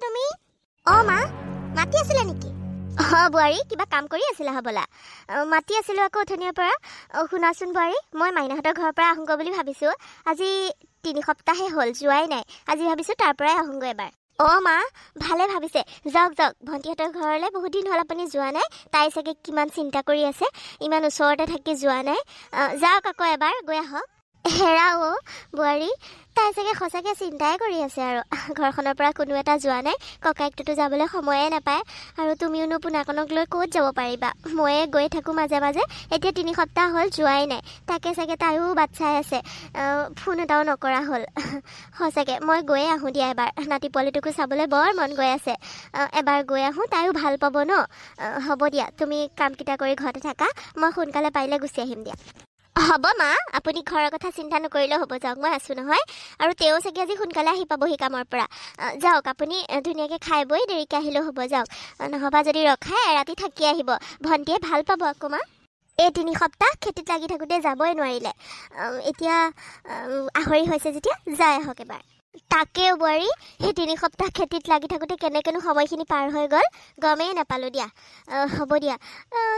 তুমি? মা মাতি আছিলা নেকি? বোৱাৰী কিবা কাম কৰি আছিলা হবলা? মাতি আছিলোঁ আকৌ অথনিয়াৰ পৰা। শুনাচোন বোৱাৰী, মই মাইনাহঁতৰ ঘৰৰ পৰা আহোঁগৈ বুলি ভাবিছোঁ। আজি 3 সপ্তাহে হ'ল, যোৱাই নাই। আজি ভাবিছোঁ তাৰ পৰাই আহোঁগৈ এবাৰ। মা ভালে ভাবিছে, যাওক যাওক। ভণ্টিহঁতৰ ঘৰলৈ বহুত দিন হ'ল আপুনি যোৱা নাই। তাই চাগে কিমান চিন্তা কৰি আছে, ইমান ওচৰতে থাকি যোৱা নাই। যাওক আকৌ এবাৰ, গৈ আহক। হেৰা বোৱাৰী, তাই চাগে সঁচাকৈ চিন্তাই কৰি আছে আৰু। ঘৰখনৰ পৰা কোনো এটা যোৱা নাই, ককায়েকটোতো যাবলৈ সময়ে নাপায়। আৰু তুমিওনো পোনাকণক লৈ ক'ত যাব পাৰিবা? ময়ে গৈ থাকোঁ মাজে মাজে। এতিয়া 3 সপ্তাহ হ'ল যোৱাই নাই। তাকে চাগে তাইও বাট চাই আছে, ফোন এটাও নকৰা হ'ল। সঁচাকৈ মই গৈয়ে আহোঁ দিয়া এবাৰ। নাতি পোৱালিটোকো চাবলৈ বৰ মন গৈ আছে। এবাৰ গৈ আহোঁ, তাইও ভাল পাব ন। হ'ব দিয়া, তুমি কামকেইটা কৰি ঘৰতে থাকা। মই সোনকালে পাৰিলে গুচি আহিম দিয়া। হ'ব মা, আপুনি ঘৰৰ কথা চিন্তা নকৰিলেও হ'ব, যাওক। মই আছোঁ নহয়। আৰু তেওঁ চাগে আজি সোনকালে আহি পাবহি কামৰ পৰা। যাওক, আপুনি ধুনীয়াকৈ খাই বৈ দেৰিকৈ আহিলেও হ'ব, যাওক। নহবা যদি ৰখাই এৰাতি থাকি আহিব। ভণ্টিয়ে ভাল পাব আকৌ মা। এই 3 সপ্তাহ খেতিত লাগি থাকোঁতে যাবই নোৱাৰিলে। এতিয়া আহৰি হৈছে যেতিয়া যাই আহক এবাৰ। তাকেও বোৱাৰী, সেই 3 সপ্তাহ খেতিত লাগি থাকোঁতে কেনেকৈনো সময়খিনি পাৰ হৈ গ'ল গমেই নাপালোঁ দিয়া। হ'ব দিয়া।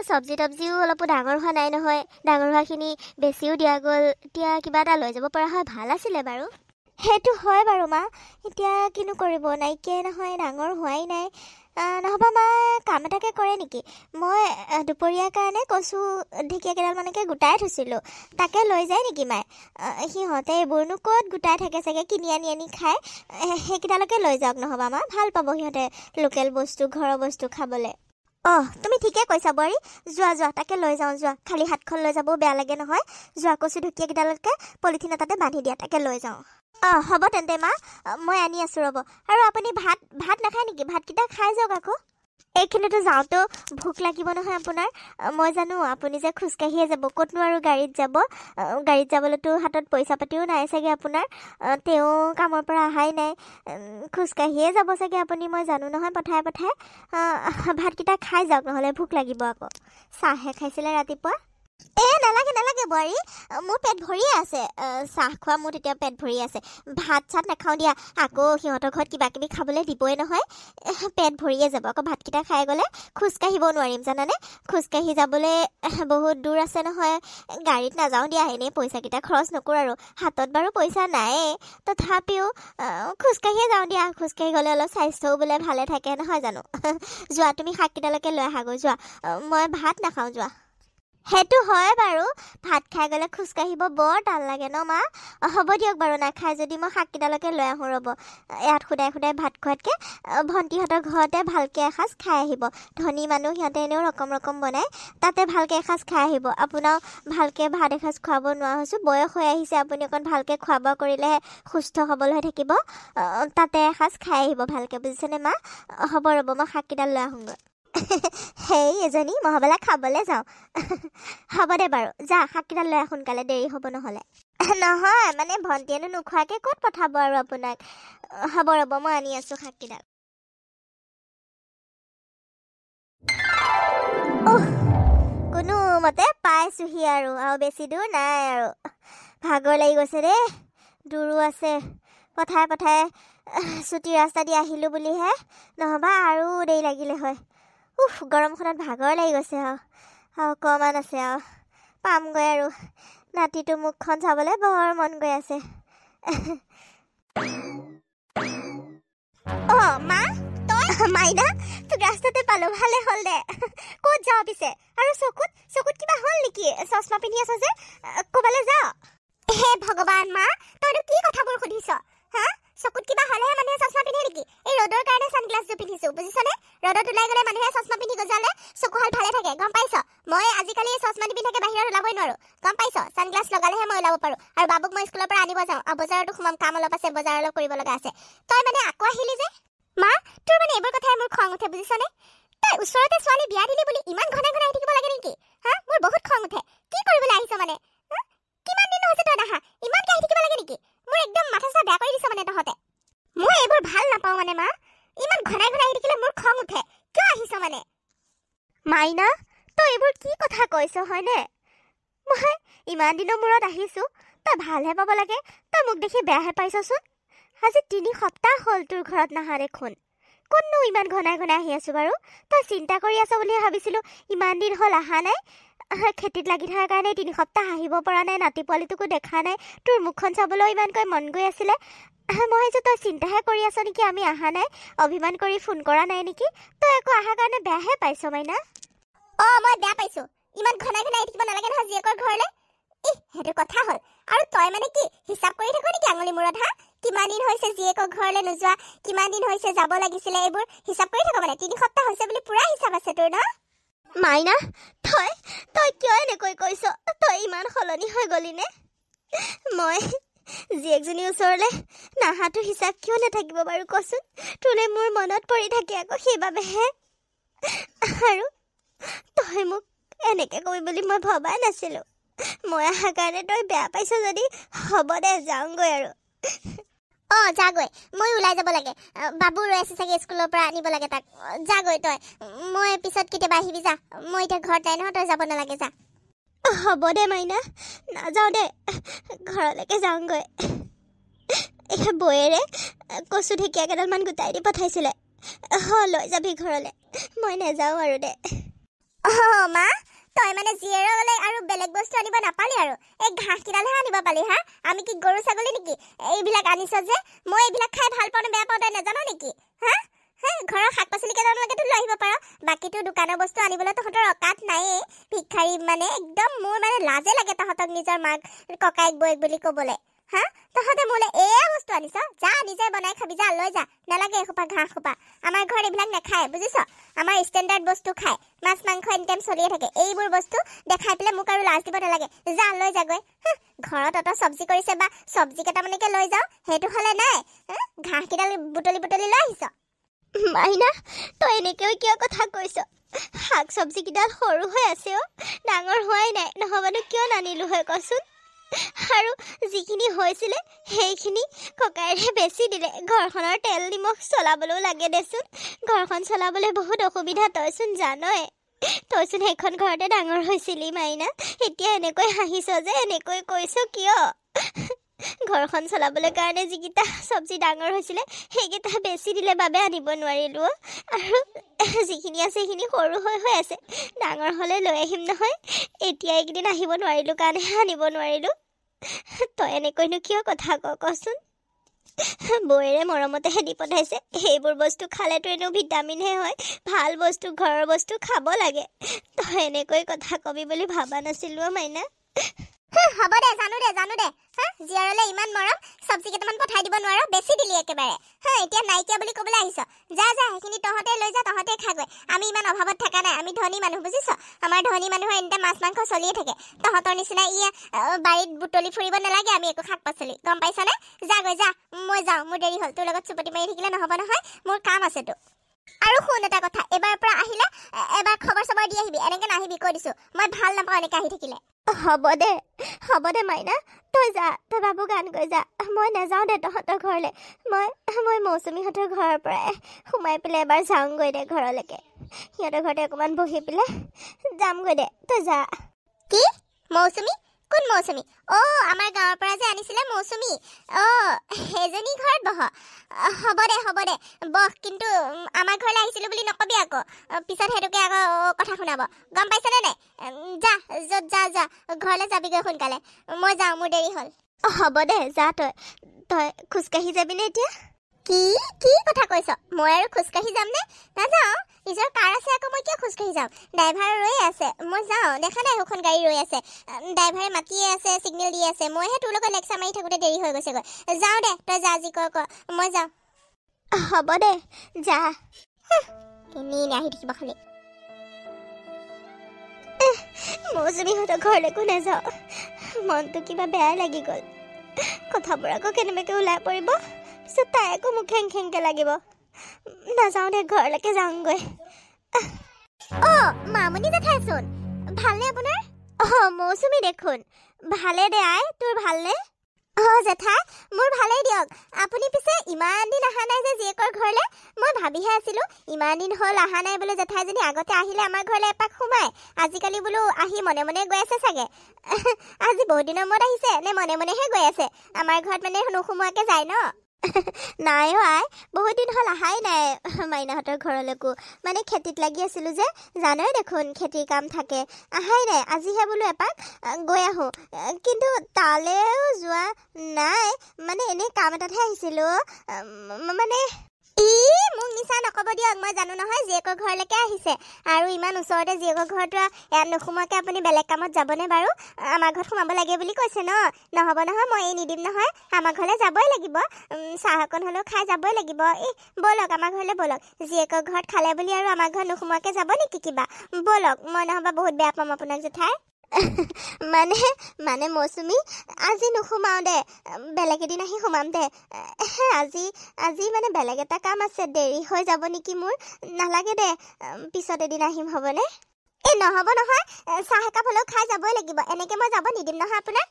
চব্জি তব্জিও অলপো ডাঙৰ হোৱা নাই নহয়। ডাঙৰ হোৱাখিনি বেছিও দিয়া গ'ল। এতিয়া কিবা এটা লৈ যাব পৰা হয় ভাল আছিলে বাৰু। সেইটো হয় বাৰু মা। এতিয়া কিনো কৰিব, নাইকিয়াই নহয়, ডাঙৰ হোৱাই নাই। নহ'বা মায়ে কাম এটাকে কৰে নেকি? মই দুপৰীয়াৰ কাৰণে কচু ঢেকীয়া কেইডালমানকে গোটাই থৈছিলোঁ, তাকে লৈ যায় নেকি মায়ে? সিহঁতে এইবোৰনো ক'ত গোটাই থাকে চাগে, কিনি আনি খায়। সেইকেইডালকে লৈ যাওক নহ'বা মা, ভাল পাব সিহঁতে লোকেল বস্তু, ঘৰৰ বস্তু খাবলৈ। তুমি ঠিকে কৈছা বোৱাৰী। যোৱা, তাকে লৈ যাওঁ, যোৱা। খালী হাতখন লৈ যাবও বেয়া লাগে নহয়। যোৱা, কচু ঢেকীয়াকেইডালকে পলিথিন এটাতে বান্ধি দিয়া, তাকে লৈ যাওঁ। হ'ব তেন্তে মা, মই আনি আছোঁ ৰ'ব। আৰু আপুনি ভাত নাখায় নেকি? ভাতকেইটা খাই যাওক আকৌ। এইখিনিতো যাওঁতেও ভোক লাগিব নহয় আপোনাৰ। মই জানো আপুনি যে খোজকাঢ়িয়ে যাব, ক'তনো আৰু গাড়ীত যাব। গাড়ীত যাবলৈতো হাতত পইচা পাতিও নাই চাগে আপোনাৰ। তেওঁ কামৰ পৰা অহাই নাই, খোজকাঢ়িয়ে যাব চাগে আপুনি, মই জানো নহয় পঠাই। ভাতকেইটা খাই যাওক, নহ'লে ভোক লাগিব আকৌ। চাহহে খাইছিলে ৰাতিপুৱা। নালাগে বোৱাৰী, মোৰ পেট ভৰিয়ে আছে। চাহ খোৱা মোৰ তেতিয়া পেট ভৰি আছে। ভাত চাত নাখাওঁ দিয়া। আকৌ সিহঁতৰ ঘৰত কিবা কিবি খাবলৈ দিবই নহয়। পেট ভৰিয়ে যাব। আকৌ ভাতকেইটা খাই গ'লে খোজকাঢ়িব নোৱাৰিম জানানে। খোজকাঢ়ি যাবলৈ বহুত দূৰ আছে নহয়। গাড়ীত নাযাওঁ দিয়া, এনেই পইচাকেইটা খৰচ নকৰোঁ আৰু। হাতত বাৰু পইচা নায়েই, তথাপিও খোজকাঢ়িয়ে যাওঁ দিয়া। খোজকাঢ়ি গ'লে অলপ স্বাস্থ্যও বোলে ভালে থাকে নহয় জানো। যোৱা, তুমি শাককেইডালকে লৈ আহাগৈ যোৱা। মই ভাত নাখাওঁ, যোৱা। সেইটো হয় বাৰু, ভাত খাই গ'লে খোজকাঢ়িব বৰ টান লাগে ন মা। হ'ব দিয়ক বাৰু, নাখায় যদি মই শাককেইডালকে লৈ আহোঁ ৰ'ব। ইয়াত সুদাই ভাত খোৱাতকৈ ভণ্টিহঁতৰ ঘৰতে ভালকৈ এসাঁজ খাই আহিব। ধনী মানুহ, সিহঁতে এনেও ৰকম বনায়, তাতে ভালকৈ এসাঁজ খাই আহিব। আপোনাও ভালকৈ ভাত এসাঁজ খুৱাব নোৱাৰা হৈছোঁ। বয়স হৈ আহিছে, আপুনি অকণ ভালকৈ খোৱা বোৱা কৰিলেহে সুস্থ সবল হৈ থাকিব। তাতে এসাঁজ খাই আহিব ভালকৈ, বুজিছেনে মা? হ'ব ৰ'ব, মই শাককেইডাল লৈ আহোঁগৈ। সেই এজনী মহাবেলা খাবলৈ যাওঁ। হ'ব দে বাৰু, যা শাককেইডাল লৈ সোনকালে, দেৰি হ'ব নহ'লে। নহয় মানে ভণ্টিয়েনো নোখোৱাকৈ ক'ত পঠাব আৰু আপোনাক। হ'ব ৰ'ব, মই আনি আছোঁ শাককেইডাল। কোনো মতে পাইছোঁহি আৰু বেছি দূৰ নাই আৰু। ভাগৰ লাগি গৈছে দেই, দূৰো আছে। পঠাই চুটি ৰাস্তা দি আহিলোঁ বুলিহে, নহ'বা আৰু দেৰি লাগিলে হয়। গৰমখনত ভাগৰ লাগি গৈছে আৰু অকণমান আছে আৰু পামগৈ আৰু। নাতিটো মুখখন চাবলৈ বৰ মন গৈ আছে। মা, তই? মাইনা, তোক ৰাস্তাতে পালোঁ, ভালে হ'ল দে। ক'ত যাৱ পিছে? আৰু চকুত কিবা হ'ল নেকি? চশমা পিন্ধি আছ যে, ক'বালৈ যাৱ? হে ভগৱান মা, তইতো কি কথাবোৰ সুধিছ? চকুত কিবা হ'লেহে মানুহে চশমা পিন্ধে নেকি? এই ৰ'দৰ কাৰণে ছানগ্লাছযোৰ পিন্ধিছোঁ, বুজিছনে? ৰ'দত ওলাই গ'লে মানুহে চশমা পিন্ধি গজালে চকুহাল ভালে থাকে, গম পাইছ? মই আজিকালি চশমা নিপিন্ধাকৈ বাহিৰত ওলাবই নোৱাৰোঁ, গম পাইছ? ছানগ্লাছ লগালেহে মই ওলাব পাৰোঁ। আৰু বাবুক মই স্কুলৰ পৰা আনিব যাওঁ, আৰু বজাৰতো সোমাম, কাম অলপ আছে, বজাৰ অলপ কৰিব লগা আছে। তই মানে আকৌ আহিলি যে? মা, তোৰ মানে এইবোৰ কথাই মোৰ খং উঠে, বুজিছনে? তই ওচৰতে ছোৱালী বিয়া দিলি বুলি ইমান ঘনাই আহি থাকিব লাগে নেকি? মোৰ বহুত খং উঠে। কি কৰিবলৈ আহিছ মানে? কিমান দিন হৈছে তই নাহা? ইমানকৈ আহি থাকিব লাগে নেকি? মোৰ একদম মাথা চাথা বেয়া কৰি দিছ মানে তহঁতে। মই এইবোৰ ভাল নাপাওঁ মানে মা। ইমান ঘনাই আহি থাকিলে মোৰ খং উঠে। কিয় আহিছ মানে? মাইনা, তই এইবোৰ কি কথা কৈছ হয়নে? মই ইমান দিনৰ মূৰত আহিছোঁ, তই ভালহে পাব লাগে। তই মোক দেখি বেয়াহে পাইছচোন। আজি 3 সপ্তাহ হ'ল তোৰ ঘৰত নাহা দেখোন। কোননো ইমান ঘনাই ঘনাই আহি আছো বাৰু তই চিন্তা কৰি আছ বুলি ভাবিছিলো ইমান দিন হ'ল অহা নাই খেতিত লাগি থকাৰ কাৰণে 3 সপ্তাহ আহিব পৰা নাই নাতি পোৱালিটোকো দেখা নাই তোৰ মুখখন চাবলৈ ইমানকৈ মন গৈ আছিলে মই যে তই চিন্তাহে কৰি আছ নেকি আমি অহা নাই অভিমান কৰি ফোন কৰা নাই নেকি তই একো অহাৰ কাৰণে বেয়াহে পাইছ মাইনা মই বেয়া পাইছো ইমান ঘনাই ঘনাই আহি থাকিব নালাগে নহয় জীয়েকৰ ঘৰলৈ সেইটো কথা হ'ল আৰু তই মানে কি হিচাপ কৰি থাক নেকি আঙুলি মূৰত হা কিমান দিন হৈছে জীয়েকৰ ঘৰলৈ নোযোৱা কিমান দিন হৈছে যাব লাগিছিলে এইবোৰ হিচাপ কৰি থাক মানে 3 সপ্তাহ হৈছে বুলি পুৰা হিচাপ আছে তোৰ ন মাইনা তই কিয় এনেকৈ কৈছ তই ইমান সলনি হৈ গলি নে মই জীয়েকজনীৰ ওচৰলৈ নাহাটো হিচাপ কিয় নাথাকিব বাৰু কচোন তোলে মোৰ মনত পৰি থাকে আকৌ সেইবাবেহে আৰু তই মোক এনেকৈ কৈ বুলি মই ভবাই নাছিলো মই অহাৰ কাৰণে তই বেয়া পাইছ যদি হ'ব দে যাওঁগৈ আৰু যাগৈ মই ওলাই যাব লাগে বাবু ৰৈ আছে চাগে স্কুলৰ পৰা আনিব লাগে তাক যাগৈ তই মই পিছত কেতিয়াবা আহিবি যা মই এতিয়া ঘৰত নাই নহয় তই যাব নালাগে যা হ'ব দে মাইনা নাযাওঁ দে ঘৰলৈকে যাওঁগৈ বৌয়েৰে কচু ঢেকীয়া কেইডালমান গোটাই দি পঠাইছিলে লৈ যাবি ঘৰলৈ মই নাযাওঁ আৰু দে মা তই মানে জীয়েৰলৈ আৰু বেলেগ বস্তু আনিব নাপালি আৰু এই ঘাঁহ কিডালহে আনিব পালি হা আমি কি গৰু ছাগলী নেকি এইবিলাক আনিছ যে মই এইবিলাক খাই ভাল পাওঁ নে বেয়া পাওঁ তই নাজানো নেকি হা ঘৰৰ শাক পাচলি কেইটালৈকেতো লৈ আহিব পাৰ বাকীটো দোকানৰ বস্তু আনিবলৈ তহঁতৰ অকাত নায়েই ভিক্ষাৰী মানে একদম মোৰ মানে লাজে লাগে তহঁতক নিজৰ মাক ককাইক বৈক বুলি ক'বলৈ হা তহঁতে মোলৈ এয়া বস্তু আনিছ যা নিজে বনাই খাবি যা লৈ যা নালাগে এসোপা ঘাঁহ সোপা আমাৰ ঘৰত এইবিলাক নাখায় বুজিছ আমাৰ ষ্টেণ্ডাৰ্ড বস্তু খায় মাছ মাংস এনিটাইম চলিয়ে থাকে এইবোৰ বস্তু দেখাই পেলাই মোক আৰু লাজ দিব নালাগে যা লৈ যাগৈ ঘৰত অত চব্জি কৰিছে বা চব্জি কেইটামানকে লৈ যাওঁ সেইটো হ'লে নাই ঘাঁহ কেইডাল বুটলি লৈ আহিছ মাইনা তই এনেকৈ কিয় কথা কৈছ শাক চব্জি কেইডাল সৰু হৈ আছে ডাঙৰ হোৱাই নাই নহ'বনো কিয় নানিলো হয় কচোন আৰু যিখিনি হৈছিলে সেইখিনি ককাইৰে বেছি দিলে ঘৰখনৰ তেল নিমখ চলাবলৈও লাগে দেচোন ঘৰখন চলাবলৈ বহুত অসুবিধা তইচোন জানই তইচোন সেইখন ঘৰতে ডাঙৰ হৈছিলি মাইনা এতিয়া এনেকৈ হাঁহিছ যে এনেকৈ কৈছ কিয় ঘৰখন চলাবলৈ কাৰণে যিকেইটা চব্জি ডাঙৰ হৈছিলে সেইকেইটা বেছি দিলে বাবে আনিব নোৱাৰিলোঁ আৰু যিখিনি আছে সেইখিনি সৰু হৈ আছে ডাঙৰ হ'লে লৈ আহিম নহয় এতিয়া এইকেইদিন আহিব নোৱাৰিলোঁ কাৰণেহে আনিব নোৱাৰিলোঁ তই এনেকৈনো কিয় কথা কচোন বৌয়েৰে মৰমতেহে দি পঠাইছে সেইবোৰ বস্তু খালেতো এনেও ভিটামিনহে হয় ভাল বস্তু ঘৰৰ বস্তু খাব লাগে তই এনেকৈ কথা কবি বুলি ভাবা নাছিলোঁ মাইনা হ'ব দে জানো দে জীয়াৰলৈ ইমান মৰম চব্জি কেইটামান পঠাই দিব নোৱাৰ বেছি দিলি একেবাৰে এতিয়া নাইকিয়া বুলি ক'বলৈ আহিছ যা সেইখিনি তহঁতে লৈ যা তহঁতে খাগৈ আমি ইমান অভাৱত থকা নাই আমি ধনী মানুহ বুজিছ আমাৰ ধনী মানুহৰ এনিটা মাছ মাংস চলিয়ে থাকে তহঁতৰ নিচিনা বাৰীত বুটলি ফুৰিব নালাগে আমি একো শাক পাচলি গম পাইছনে যাগৈ যা মই যাওঁ মোৰ দেৰি হ'ল তোৰ লগত চুপতি মাৰি থাকিলে নহ'ব নহয় মোৰ কাম আছেতো আৰু শুন এটা কথা এবাৰ পৰা আহিলে এবাৰ খবৰ চবৰ দি আহিবি এনেকৈ নাহিবি কৈ দিছোঁ মই ভাল নাপাওঁ এনেকৈ আহি থাকিলে হ'ব দে মাইনা তই যা তই বাবু গান গৈ যা মই নাযাওঁ দে তহঁতৰ ঘৰলৈ মই মৌচুমীহঁতৰ ঘৰৰ পৰাই সোমাই পেলাই এবাৰ যাওঁগৈ দে ঘৰলৈকে সিহঁতৰ ঘৰতে অকণমান বহি পেলাই যামগৈ দে তই যা কি মৌচুমী কোন মৌচুমী আমাৰ গাঁৱৰ পৰা যে আনিছিলে মৌচুমী সেইজনী ঘৰত বহ হ'ব দে বহ কিন্তু আমাৰ ঘৰলৈ আহিছিলোঁ বুলি নকবি আকৌ পিছত সেইটোকে আকৌ কথা শুনাব গম পাইছনে নাই যা যা ঘৰলৈ যাবিগৈ সোনকালে মই যাওঁ মোৰ দেৰি হ'ল হ'ব দে যা তই খোজকাঢ়ি যাবিনে এতিয়া কি কথা কৈছ মই আৰু খোজকাঢ়ি যাম নে নাযাওঁ নিজৰ কাৰ আছে আকৌ মই কিয় খোজকাঢ়ি যাম ড্ৰাইভাৰ ৰৈ আছে মই যাওঁ দেখা নাই সেইখন গাড়ী ৰৈ আছে ড্ৰাইভাৰে মাতিয়ে আছে ছিগনেল দি আছে মইহে তোৰ লগত লেকচাৰ মাৰি থাকোঁতে দেৰি হৈ গৈছেগৈ যাওঁ দে তই যা যি ক মই যাওঁ হ'ব দে যা এনেই আহি থাকিব খালি মৌচুমীহঁতৰ ঘৰলৈকো নাযাওঁ মনটো কিবা বেয়াই লাগি গ'ল কথাবোৰ আকৌ কেনেবাকৈ ওলাই পৰিব পিছত তাই আকৌ মোক খেংকে লাগিব নাযাওঁ দে ঘৰলৈকে যাওঁগৈ মামনি জেঠাইচোন ভালনে আপোনাৰ মৌচুমী দেখোন ভালে দে আই তোৰ ভালনে জেঠাই মোৰ ভালেই দিয়ক আপুনি পিছে ইমান দিন অহা নাই যে জীয়েকৰ ঘৰলৈ মই ভাবিহে আছিলোঁ ইমান দিন হ'ল অহা নাই বোলো জেঠাইজনী আগতে আহিলে আমাৰ ঘৰলৈ এপাক সোমাই আজিকালি বোলো আহি মনে মনে গৈ আছে চাগে আজি বহুত দিনৰ মূৰত আহিছে নে মনে মনেহে গৈ আছে আমাৰ ঘৰত মানে নোসোমোৱাকৈ যায় ন নাই আই বহুত দিন হ'ল আহাই নাই মাইনাহঁতৰ ঘৰলৈকো মানে খেতিত লাগি আছিলোঁ যে জানই দেখোন খেতিৰ কাম থাকে আহাই নাই আজিহে বোলো এপাক গৈ আহোঁ কিন্তু তালৈও যোৱা নাই মানে এনেই কাম এটাতহে আহিছিলোঁ মানে মোক নিচা নক'ব দিয়ক মই জানো নহয় জীয়েকৰ ঘৰলৈকে আহিছে আৰু ইমান ওচৰতে জীয়েকৰ ঘৰটো ইয়াত নোসোমোৱাকৈ আপুনি বেলেগ কামত যাবনে বাৰু আমাৰ ঘৰত সোমাব লাগে বুলি কৈছে নহ'ব নহয় মই এই নিদিম নহয় আমাৰ ঘৰলৈ যাবই লাগিব চাহ অকণ হ'লেও খাই যাবই লাগিব ব'লক আমাৰ ঘৰলৈ ব'লক জীয়েকৰ ঘৰত খালে বুলি আৰু আমাৰ ঘৰত নোসোমোৱাকৈ যাব নেকি কিবা ব'লক মই নহ'বা বহুত বেয়া পাম আপোনাক জেঠাই মানে মৌচুমী আজি নোসোমাওঁ দে বেলেগ এদিন আহি সোমাম দে আজি মানে বেলেগ এটা কাম আছে দেৰি হৈ যাব নেকি মোৰ নালাগে দে পিছত এদিন আহিম হ'বনে নহ'ব নহয় চাহ একাপ হ'লেও খাই যাবই লাগিব এনেকৈ মই যাব নিদিম নহয় আপোনাক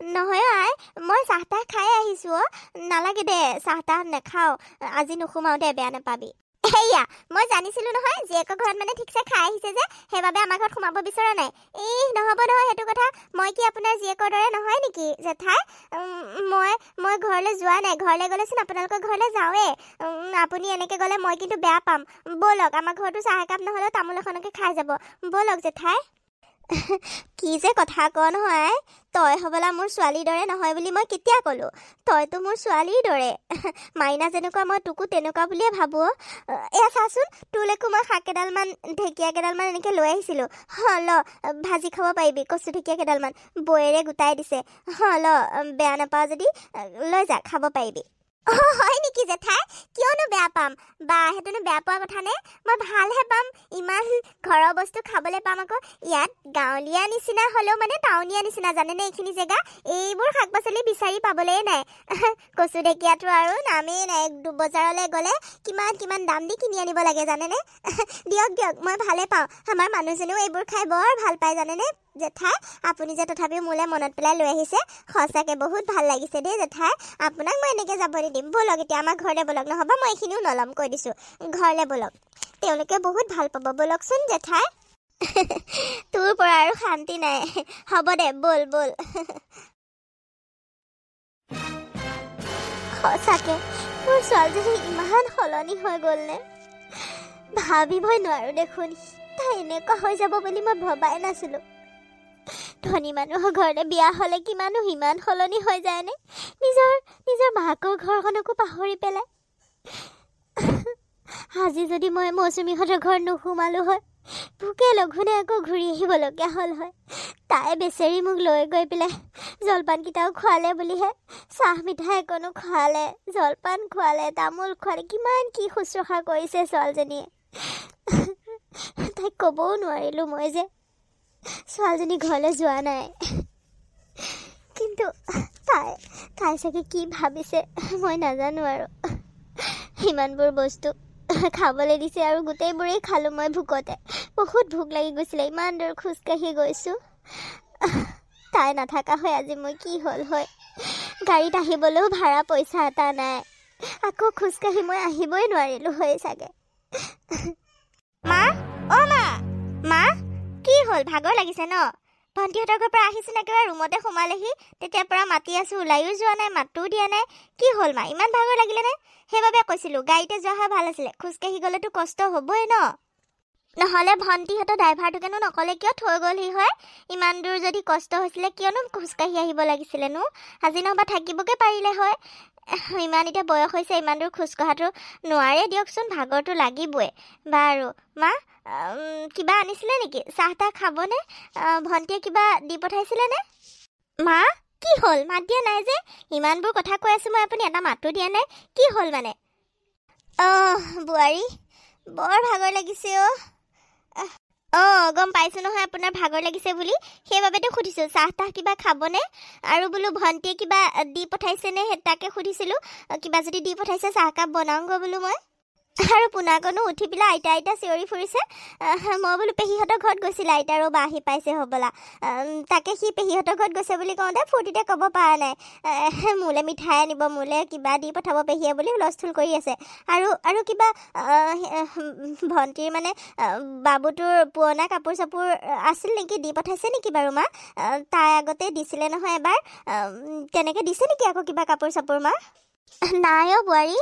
নহয় আই মই চাহ তাহ খাই আহিছোঁ নালাগে দে চাহ তাহ নাখাওঁ আজি নোসোমাওঁ দে বেয়া নাপাবি সেয়া মই জানিছিলোঁ নহয় জীয়েকৰ ঘৰত মানে ঠিকছে খাই আহিছে যে সেইবাবে আমাৰ ঘৰত সোমাব বিচৰা নাই নহ'ব নহয় সেইটো কথা মই কি আপোনাৰ জীয়েকৰ দৰে নহয় নেকি জেঠাই মই ঘৰলৈ যোৱা নাই ঘৰলৈ গ'লেচোন আপোনালোকৰ ঘৰলৈ যাওঁৱেই আপুনি এনেকৈ গ'লে মই কিন্তু বেয়া পাম ব'লক আমাৰ ঘৰতো চাহ একাপ নহ'লেও তামোল এখনকে খাই যাব ব'লক জেঠাই কি যে কথা কওঁ নহয় তই হ'বলা মোৰ ছোৱালীৰ দৰে নহয় বুলি মই কেতিয়া ক'লোঁ তইতো মোৰ ছোৱালীৰ দৰে মাইনা যেনেকুৱা মই তোকো তেনেকুৱা বুলিয়ে ভাবোঁ এয়া চাচোন তোলৈকো মই শাক কেইডালমান ঢেকীয়া কেইডালমান এনেকৈ লৈ আহিছিলোঁ ল ভাজি খাব পাৰিবি কচু ঢেকীয়া কেইডালমান বৌয়েৰে গোটাই দিছে ল বেয়া নাপাওঁ যদি লৈ যা খাব পাৰিবি হয় নেকি জেঠাই কিয়নো বেয়া পাম বা সেইটোনো বেয়া পোৱা কথা নে মই ভালহে পাম ইমান ঘৰৰ বস্তু খাবলৈ পাম আকৌ ইয়াত গাঁৱলীয়া নিচিনা হ'লেও মানে টাউনীয়া নিচিনা জানেনে এইখিনি জেগা এইবোৰ শাক পাচলি বিচাৰি পাবলেই নাই কচু ঢেকীয়াটো আৰু নামেই নাই বজাৰলৈ গ'লে কিমান দাম দি কিনি আনিব লাগে জানেনে দিয়ক মই ভালে পাওঁ আমাৰ মানুহজনেও এইবোৰ খাই বৰ ভাল পায় জানেনে জেঠাই আপুনি যে তথাপিও মোলৈ মনত পেলাই লৈ আহিছে সঁচাকৈ বহুত ভাল লাগিছে দেই জেঠাই আপোনাক মই এনেকৈ যাব নিদিম ব'লক এতিয়া আমাৰ ঘৰলৈ ব'লক নহ'ব মই এইখিনিও নল'ম কৈ দিছোঁ ঘৰলৈ ব'লক তেওঁলোকে বহুত ভাল পাব ব'লকচোন জেঠাই তোৰ পৰা আৰু শান্তি নাই হ'ব দে ব'ল সঁচাকৈ মোৰ ছোৱালীজনী ইমান সলনি হৈ গ'লনে ভাবিবই নোৱাৰোঁ দেখোন তাই এনেকুৱা হৈ যাব বুলি মই ভবাই নাছিলোঁ ধনী মানুহৰ ঘৰলৈ বিয়া হ'লে কিমানো সিমান সলনি হৈ যায়নে নিজৰ মাকৰ ঘৰখনকো পাহৰি পেলাই আজি যদি মই মৌচুমীহঁতৰ ঘৰত নোসোমালোঁ হয় ভোকে লঘোণে আকৌ ঘূৰি আহিবলগীয়া হ'ল হয় তাই বেচেৰি মোক লৈ গৈ পেলাই জলপানকেইটাও খোৱালে বুলিহে চাহ মিঠাই অকণো খোৱালে জলপান খোৱালে তামোল খোৱালে কিমান কি শুশ্ৰূষা কৰিছে ছোৱালীজনীয়ে তাইক ক'বও নোৱাৰিলোঁ মই যে ছোৱালীজনী ঘৰলৈ যোৱা নাই কিন্তু তাই চাগে কি ভাবিছে মই নাজানো আৰু ইমানবোৰ বস্তু খাবলৈ দিছে আৰু গোটেইবোৰেই খালোঁ মই ভোকতে বহুত ভোক লাগি গৈছিলে ইমান দূৰ খোজকাঢ়ি গৈছোঁ তাই নাথাকা হয় আজি মই কি হ'ল হয় গাড়ীত আহিবলৈও ভাড়া পইচা এটা নাই আকৌ খোজকাঢ়ি মই আহিবই নোৱাৰিলোঁ হয় চাগে মা কি হ'ল ভাগৰ লাগিছে ন ভণ্টিহঁতৰ ঘৰৰ পৰা আহিছে নে একেবাৰে ৰুমতে সোমালেহি তেতিয়াৰ পৰা মাতি আছোঁ ওলাইও যোৱা নাই মাতটোও দিয়া নাই কি হ'ল মা ইমান ভাগৰ লাগিলেনে সেইবাবে কৈছিলোঁ গাড়ীতে যোৱা হয় ভাল আছিলে খোজকাঢ়ি গ'লেতো কষ্ট হ'বই নহ'লে ভণ্টিহঁতৰ ড্ৰাইভাৰটোকেনো নক'লে কিয় থৈ গ'লহি হয় ইমান দূৰ যদি কষ্ট হৈছিলে কিয়নো খোজকাঢ়ি আহিব লাগিছিলেনো আজি নহবা থাকিবকে পাৰিলে হয় ইমান এতিয়া বয়স হৈছে ইমান দূৰ খোজকঢ়াটো নোৱাৰে দিয়কচোন ভাগৰটো লাগিবই বাৰু মা কিবা আনিছিলে নেকি চাহ তাহ খাবনে ভণ্টিয়ে কিবা দি পঠাইছিলেনে মা কি হ'ল মাত দিয়া নাই যে ইমানবোৰ কথা কৈ আছোঁ মই আপুনি এটা মাতো দিয়া নাই কি হ'ল মানে বোৱাৰী বৰ ভাগৰ লাগিছে গম পাইছোঁ নহয় আপোনাৰ ভাগৰ লাগিছে বুলি সেইবাবেতো সুধিছোঁ চাহ তাহ কিবা খাবনে আৰু বোলো ভণ্টিয়ে কিবা দি পঠাইছেনে সেই তাকে সুধিছিলোঁ কিবা যদি দি পঠাইছে চাহকাপ বনাওঁগৈ বোলো মই আৰু পুনাকনো উঠি পেলাই আইতা আইতা চিঞৰি ফুৰিছে। মই বোলো পেহীহঁতৰ ঘৰত গৈছিলে, আইতাৰো বা আহি পাইছে হ'বলা। তাকে সি পেহীহঁতৰ ঘৰত গৈছে বুলি কওঁতে ফূৰ্তিতে ক'ব পৰা নাই। মোলৈ মিঠাই আনিব, মোলৈ কিবা দি পঠাব পেহীয়ে বুলি হুলস্থুল কৰি আছে। আৰু কিবা ভণ্টিৰ মানে বাবুটোৰ পুৰণা কাপোৰ চাপোৰ আছিল নেকি, দি পঠাইছে নেকি বাৰু মা? তাই আগতে দিছিলে নহয় এবাৰ, তেনেকৈ দিছে নেকি আকৌ কিবা কাপোৰ চাপোৰ মা? নাই অ' বোৱাৰী,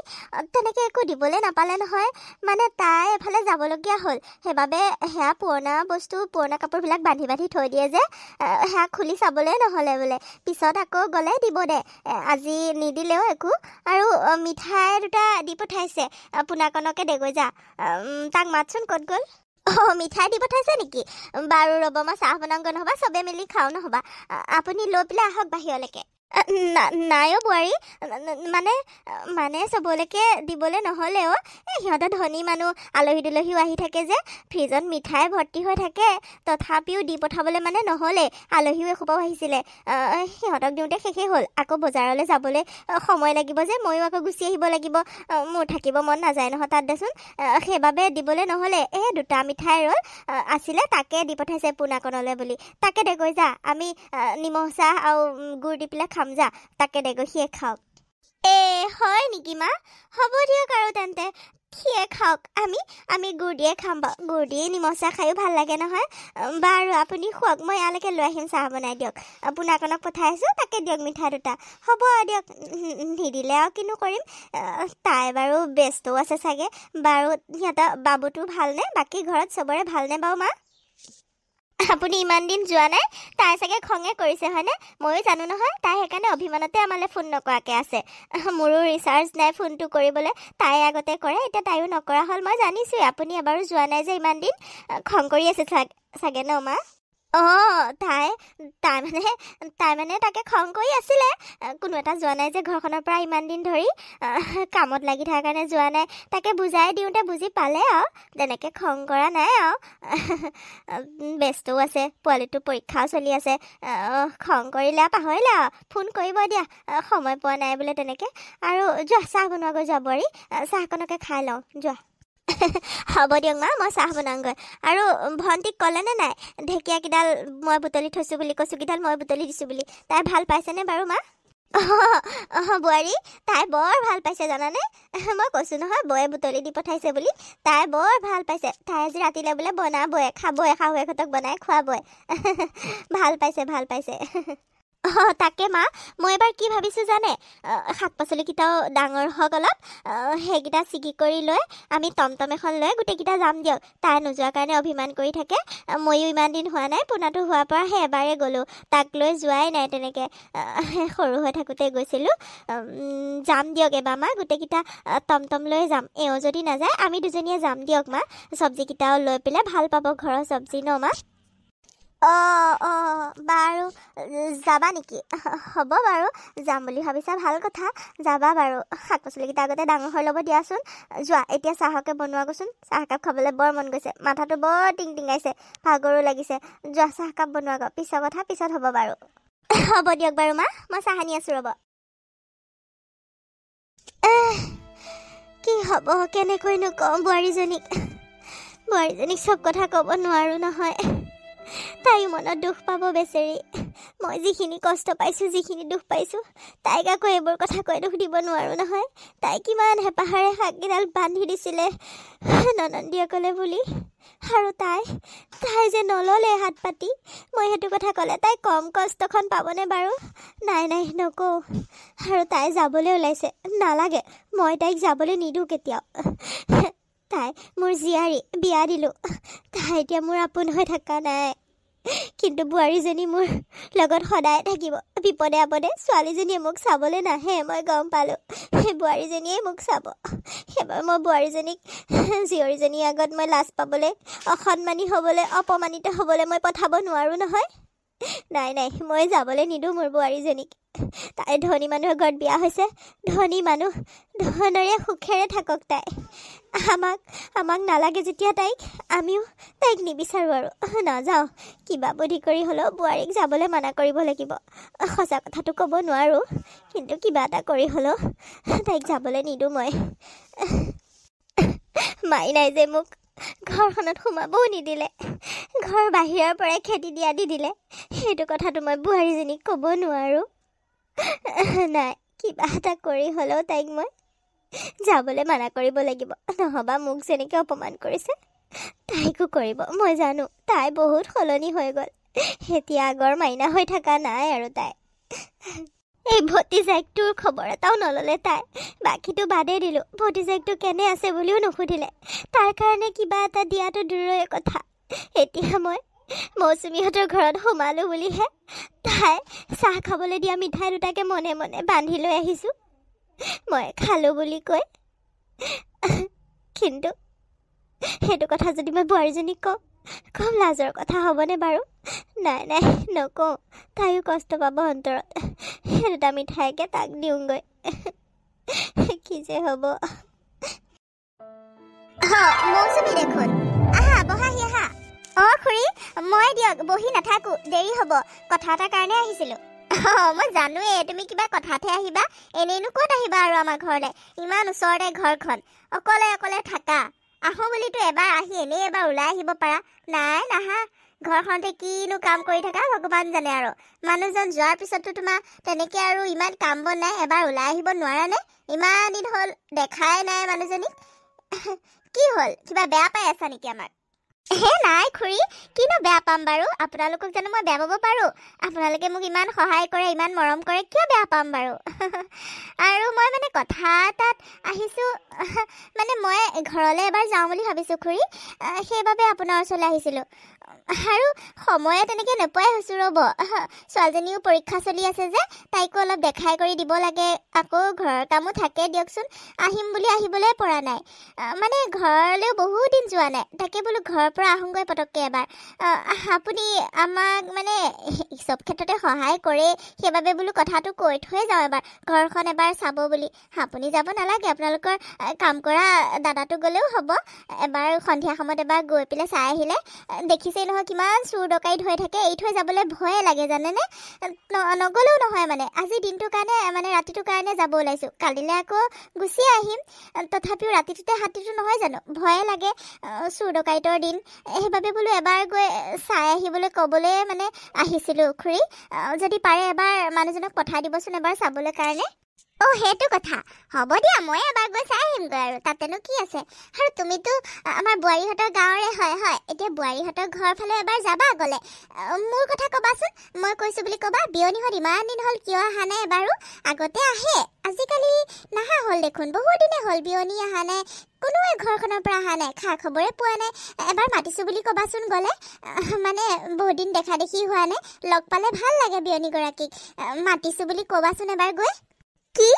তেনেকৈ একো দিবলৈ নাপালে নহয়। মানে তাই এফালে যাবলগীয়া হ'ল, সেইবাবে সেয়া পুৰণা বস্তু, পুৰণা কাপোৰবিলাক বান্ধি বান্ধি থৈ দিয়ে যে, সেয়া খুলি চাবলৈ নহ'লে বোলে। পিছত আকৌ গ'লে দিব দে, আজি নিদিলেও একো। আৰু মিঠাই দুটা দি পঠাইছে, পুনাকণকে দেগৈ যা, তাক মাতচোন ক'ত গ'ল। মিঠাই দি পঠাইছে নেকি? বাৰু ৰ'ব, মই চাহ বনাওঁগৈ, নহ'বা চবে মিলি খাওঁ নহ'বা। আপুনি লৈ পেলাই আহক বাহিৰলৈকে। নাই অ' বোৱাৰী, মানে চবলৈকে দিবলৈ নহ'লেও সিহঁতৰ ধনী মানুহ, আলহী দুলহীও আহি থাকে যে, ফ্ৰিজত মিঠাই ভৰ্তি হৈ থাকে। তথাপিও দি পঠাবলৈ মানে নহ'লে, আলহীও এসোপাও আহিছিলে। সিহঁতক দিওঁতে শেষেই হ'ল। আকৌ বজাৰলৈ যাবলৈ সময় লাগিব যে, ময়ো আকৌ গুচি আহিব লাগিব। মোৰ থাকিব মন নাযায় নহয় তাত দেচোন। সেইবাবে দিবলৈ নহ'লে, দুটা মিঠাই ৰ'ল আছিলে, তাকে দি পঠাইছে পুনাকণলৈ বুলি। তাকে দেগৈ যা, আমি নিমখ চাহ আৰু গুড় দি পেলাই খাম যা, তাকে দেগৈ সিয়ে খাওক। হয় নেকি মা? হ'ব দিয়ক আৰু তেন্তে সিয়ে খাওক, আমি গুড় দিয়ে খাম বাৰু। গুড় দিয়ে নিমখ চাহ খায়ো ভাল লাগে নহয়। বাৰু আপুনি খুৱাওক, মই ইয়ালৈকে লৈ আহিম চাহ বনাই দিয়ক। পুনাকণক পঠাই আছোঁ, তাকে দিয়ক মিঠাই দুটা। হ'ব দিয়ক, নিদিলে আৰু কিনো কৰিম। তাই বাৰু ব্যস্তও আছে চাগে। বাৰু সিহঁতৰ বাবুটো ভালনে? বাকী ঘৰত চবৰে ভালনে বাৰু মা? আপুনি ইমান দিন যোৱা নাই, তাই চাগে খঙে কৰিছে হয়নে? ময়ো জানো নহয়, তাই সেইকাৰণে অভিমানতে আমালৈ ফোন নকৰাকৈ আছে। মোৰো ৰিচাৰ্জ নাই ফোনটো কৰিবলৈ, তাই আগতে কৰে, এতিয়া তাইও নকৰা হ'ল। মই জানিছোঁৱে আপুনি এবাৰো যোৱা নাই যে ইমান দিন, খং কৰি আছে চাগে ন মা? তাই মানে তাকে খং কৰি আছিলে, কোনো এটা যোৱা নাই যে ঘৰখনৰ পৰা ইমান দিন ধৰি, কামত লাগি থকাৰ কাৰণে যোৱা নাই। তাকে বুজাই দিওঁতে বুজি পালে আৰু, তেনেকৈ খং কৰা নাই আৰু। ব্যস্তও আছে, পোৱালিটো পৰীক্ষাও চলি আছে, খং কৰিলে আৰু পাহৰিলে আৰু। ফোন কৰিব দিয়া, সময় পোৱা নাই বোলে তেনেকৈ। আৰু যোৱা চাহ বনোৱাগৈ যোৱা বোৱাৰী, চাহকণকে খাই লওঁ যোৱা। হ'ব দিয়ক মা, মই চাহ বনাওঁগৈ। আৰু ভণ্টিক ক'লেনে নাই ঢেকীয়াকেইডাল মই বুটলি থৈছোঁ বুলি, কচুকেইডাল মই বুটলি দিছোঁ বুলি? তাই ভাল পাইছেনে বাৰু মা? বোৱাৰী, তাই বৰ ভাল পাইছে জানানে? মই কৈছোঁ নহয় বৌয়ে বুটলি দি পঠাইছে বুলি, তাই বৰ ভাল পাইছে। তাই আজি ৰাতিলৈ বোলে বনাবই, খাবই, শাহুৱেকহঁতক বনাই খুৱাবই। ভাল পাইছে। তাকে মা, মই এবাৰ কি ভাবিছোঁ জানে? শাক পাচলিকেইটাও ডাঙৰ হওক অলপ, সেইকেইটা ছিগি কৰি লৈ আমি টমটম এখন লৈ গোটেইকেইটা যাম দিয়ক। তাই নোযোৱাৰ কাৰণে অভিমান কৰি থাকে। ময়ো ইমান দিন হোৱা নাই, পোনাটো হোৱাৰ পৰা সেই এবাৰেই গ'লোঁ, তাক লৈ যোৱাই নাই তেনেকৈ। সৰু হৈ থাকোঁতে গৈছিলোঁ। যাম দিয়ক এবাৰ মা, গোটেইকেইটা টমটম লৈ যাম। এওঁ যদি নাযায় আমি দুজনীয়ে যাম দিয়ক মা, চব্জিকেইটাও লৈ পেলাই ভাল পাব ঘৰৰ চব্জি ন মা? বাৰু যাবা নেকি? হ'ব বাৰু, যাম বুলি ভাবিছা ভাল কথা, যাবা বাৰু। শাক পাচলিকেইটা আগতে ডাঙৰ হৈ ল'ব দিয়াচোন। যোৱা এতিয়া চাহকে বনোৱাগৈচোন, চাহকাপ খাবলৈ বৰ মন গৈছে, মাথাটো বৰ টিংটিঙাইছে, ভাগৰো লাগিছে। যোৱা চাহকাপ বনোৱাগৈ, পিছৰ কথা পিছত হ'ব বাৰু। হ'ব দিয়ক বাৰু মা, মই চাহ আনি আছোঁ ৰ'ব। কি হ'ব, কেনেকৈনো কওঁ বোৱাৰীজনীক চব কথা ক'ব নোৱাৰোঁ নহয়। তাইও মনত দুখ পাব বেচেৰি। মই যিখিনি কষ্ট পাইছোঁ, যিখিনি দুখ পাইছোঁ, তাইক আকৌ এইবোৰ কথা কৈ দুখ দিব নোৱাৰোঁ নহয়। তাই কিমান হেঁপাহেৰে শাককেইডাল বান্ধি দিছিলে ননন্দীয়েকলে বুলি, আৰু তাই যে নল'লে হাত পাতি। মই সেইটো কথা ক'লে তাই কম কষ্টখন পাবনে বাৰু? নাই নকওঁ। আৰু তাই যাবলৈ ওলাইছে, নালাগে, মই তাইক যাবলৈ নিদিওঁ কেতিয়াও। তাই মোৰ জীয়াৰী, বিয়া দিলোঁ, তাই এতিয়া মোৰ আপোন হৈ থকা নাই। কিন্তু বোৱাৰীজনী মোৰ লগত সদায় থাকিব, বিপদে আপদে। ছোৱালীজনীয়ে মোক চাবলৈ নাহে, মই গম পালোঁ। সেই বোৱাৰীজনীয়ে মোক চাব। সেইবাৰ মই বোৱাৰীজনীক জীয়ৰীজনীৰ আগত মই লাজ পাবলৈ, অসন্মানী হ'বলৈ, অপমানিত হ'বলৈ মই পঠাব নোৱাৰোঁ নহয়। নাই মই যাবলৈ নিদিওঁ মোৰ বোৱাৰীজনীক। তাই ধনী মানুহৰ ঘৰত বিয়া হৈছে, ধনী মানুহ, ধনেৰে সুখেৰে থাকক তাই। আমাক নালাগে যেতিয়া তাইক, আমিও তাইক নিবিচাৰোঁ আৰু। নাযাওঁ, কিবা বুদ্ধি কৰি হ'লেও বোৱাৰীক যাবলৈ মানা কৰিব লাগিব। সঁচা কথাটো ক'ব নোৱাৰোঁ, কিন্তু কিবা এটা কৰি হ'লেও তাইক যাবলৈ নিদিওঁ মই। মাইনাই যে মোক ঘৰখনত সোমাবও নিদিলে, ঘৰ বাহিৰৰ পৰাই খেদি দিয়া দি দিলে। সেইটো কথাটো মই বোৱাৰীজনীক ক'ব নোৱাৰোঁ। নাই, কিবা এটা কৰি হ'লেও তাইক মই যাবলৈ মানা কৰিব লাগিব, নহবা মোক যেনেকৈ অপমান কৰিছে তাইকো কৰিব। মই জানো তাই বহুত সলনি হৈ গ'ল, এতিয়া আগৰ মাইনা হৈ থকা নাই আৰু তাই। এই ভতিজাকটোৰ খবৰ এটাও নল'লে তাই। বাকীটো বাদেই দিলোঁ, ভতিজাকটো কেনে আছে বুলিও নুসুধিলে। তাৰ কাৰণে কিবা এটা দিয়াটো দূৰৰে কথা। এতিয়া মই মৌচুমীহঁতৰ ঘৰত সোমালোঁ বুলিহে তাই চাহ খাবলৈ দিয়া মিঠাই দুটাকে মনে মনে বান্ধি লৈ আহিছোঁ। মই খালোঁ বুলি কৈ, কিন্তু সেইটো কথা যদি মই বোৱাৰীজনীক কওঁ, খুব লাজৰ কথা হ'বনে বাৰু? নাই নাই, নকওঁ, তাইও কষ্ট পাব অন্তৰত। সেই দুটা মিঠাইকে তাক দিওঁগৈ, কি যে হ'ব। মৌচুমী দেখোন, আহা বহাহি আহা। খুৰী, মই দিয়ক বহি নাথাকোঁ, দেৰি হ'ব, কথা এটাৰ কাৰণে আহিছিলোঁ। মই জানোৱেই তুমি কিবা কথাতহে আহিবা, এনেইনো ক'ত আহিবা আৰু আমাৰ ঘৰলৈ? ইমান ওচৰতে ঘৰখন, অকলে অকলে থাকা। আহোঁ বুলিতো এবাৰ আহি এনেই এবাৰ ওলাই আহিব পাৰা। নাই, নাহা। ঘৰখনতে কিনো কাম কৰি থাকা ভগৱান জানে আৰু। মানুহজন যোৱাৰ পিছতো তোমাৰ তেনেকৈ আৰু ইমান কাম বন নাই, এবাৰ ওলাই আহিব নোৱাৰানে? ইমান দিন হ'ল দেখাই নাই মানুহজনীক। কি হ'ল, কিবা বেয়া পাই আছা নেকি আমাক? নাই খুৰী, কিনো বেয়া পাম বাৰু? আপোনালোকক জানো মই বেয়া পাব পাৰোঁ? আপোনালোকে মোক ইমান সহায় কৰে, ইমান মৰম কৰে, কিয় বেয়া পাম বাৰু? আৰু মই মানে কথা এটাত আহিছোঁ, মানে মই ঘৰলৈ এবাৰ যাওঁ বুলি ভাবিছোঁ খুৰী, সেইবাবে আপোনাৰ ওচৰলৈ আহিছিলোঁ। আৰু সময়ে তেনেকৈ নোপোৱাই হৈছোঁ ৰ'ব। ছোৱালীজনীও পৰীক্ষা চলি আছে যে, তাইকো অলপ দেখাই কৰি দিব লাগে, আকৌ ঘৰৰ কামো থাকে দিয়কচোন। আহিম বুলি আহিবলৈ পৰা নাই, মানে ঘৰলৈও বহুত দিন যোৱা নাই, তাকে বোলো ঘৰৰ পৰা আহোঁগৈ পটককৈ এবাৰ। আপুনি আমাক মানে চব ক্ষেত্ৰতে সহায় কৰে, সেইবাবে বোলো কথাটো কৈ থৈ যাওঁ এবাৰ, ঘৰখন এবাৰ চাব বুলি। আপুনি যাব নালাগে, আপোনালোকৰ কাম কৰা দাদাটো গ'লেও হ'ব। এবাৰ সন্ধিয়া সময়ত এবাৰ গৈ পেলাই চাই আহিলে, দেখিছেই নহয় কিমান চুৰ ডকাইত হৈ থাকে, এৰি থৈ যাবলৈ ভয়ে লাগে জানেনে? নগ'লেও নহয়, মানে আজি দিনটোৰ কাৰণে, মানে ৰাতিটোৰ কাৰণে যাব ওলাইছোঁ, কালিলৈ আকৌ গুচি আহিম। তথাপিও ৰাতিটোতে হাতীটো নহয় জানো, ভয়ে লাগে, চুৰ ডকাইতৰ দিন। সেইবাবে বোলো এবাৰ গৈ চাই আহিবলৈ ক'বলৈ মানে আহিছিলোঁ খুৰী। যদি পাৰে এবাৰ মানুহজনক পঠাই দিবচোন এবাৰ চাবলৈ কাৰণে। সেইটো কথা, হ'ব দিয়া, মই এবাৰ গৈ চাই আহিমগৈ আৰু, তাতেনো কি আছে। আৰু তুমিতো আমাৰ বোৱাৰীহঁতৰ গাঁৱৰে হয়, এতিয়া বোৱাৰীহঁতৰ ঘৰৰ ফালে এবাৰ যাবা গ'লে, মোৰ কথা ক'বাচোন। মই কৈছোঁ বুলি ক'বা, বিয়নীহঁত ইমান দিন হ'ল কিয় অহা নাই এবাৰো? আগতে আহে, আজিকালি নাহা হ'ল দেখোন, বহুত দিনে হ'ল বিয়নী অহা নাই, কোনোৱে ঘৰখনৰ পৰা অহা নাই, খা খবৰে পোৱা নাই। এবাৰ মাতিছোঁ বুলি ক'বাচোন গ'লে, মানে বহুত দিন দেখা দেখি হোৱা নাই, লগ পালে ভাল লাগে বিয়নীগৰাকীক। মাতিছোঁ বুলি ক'বাচোন এবাৰ গৈ। কি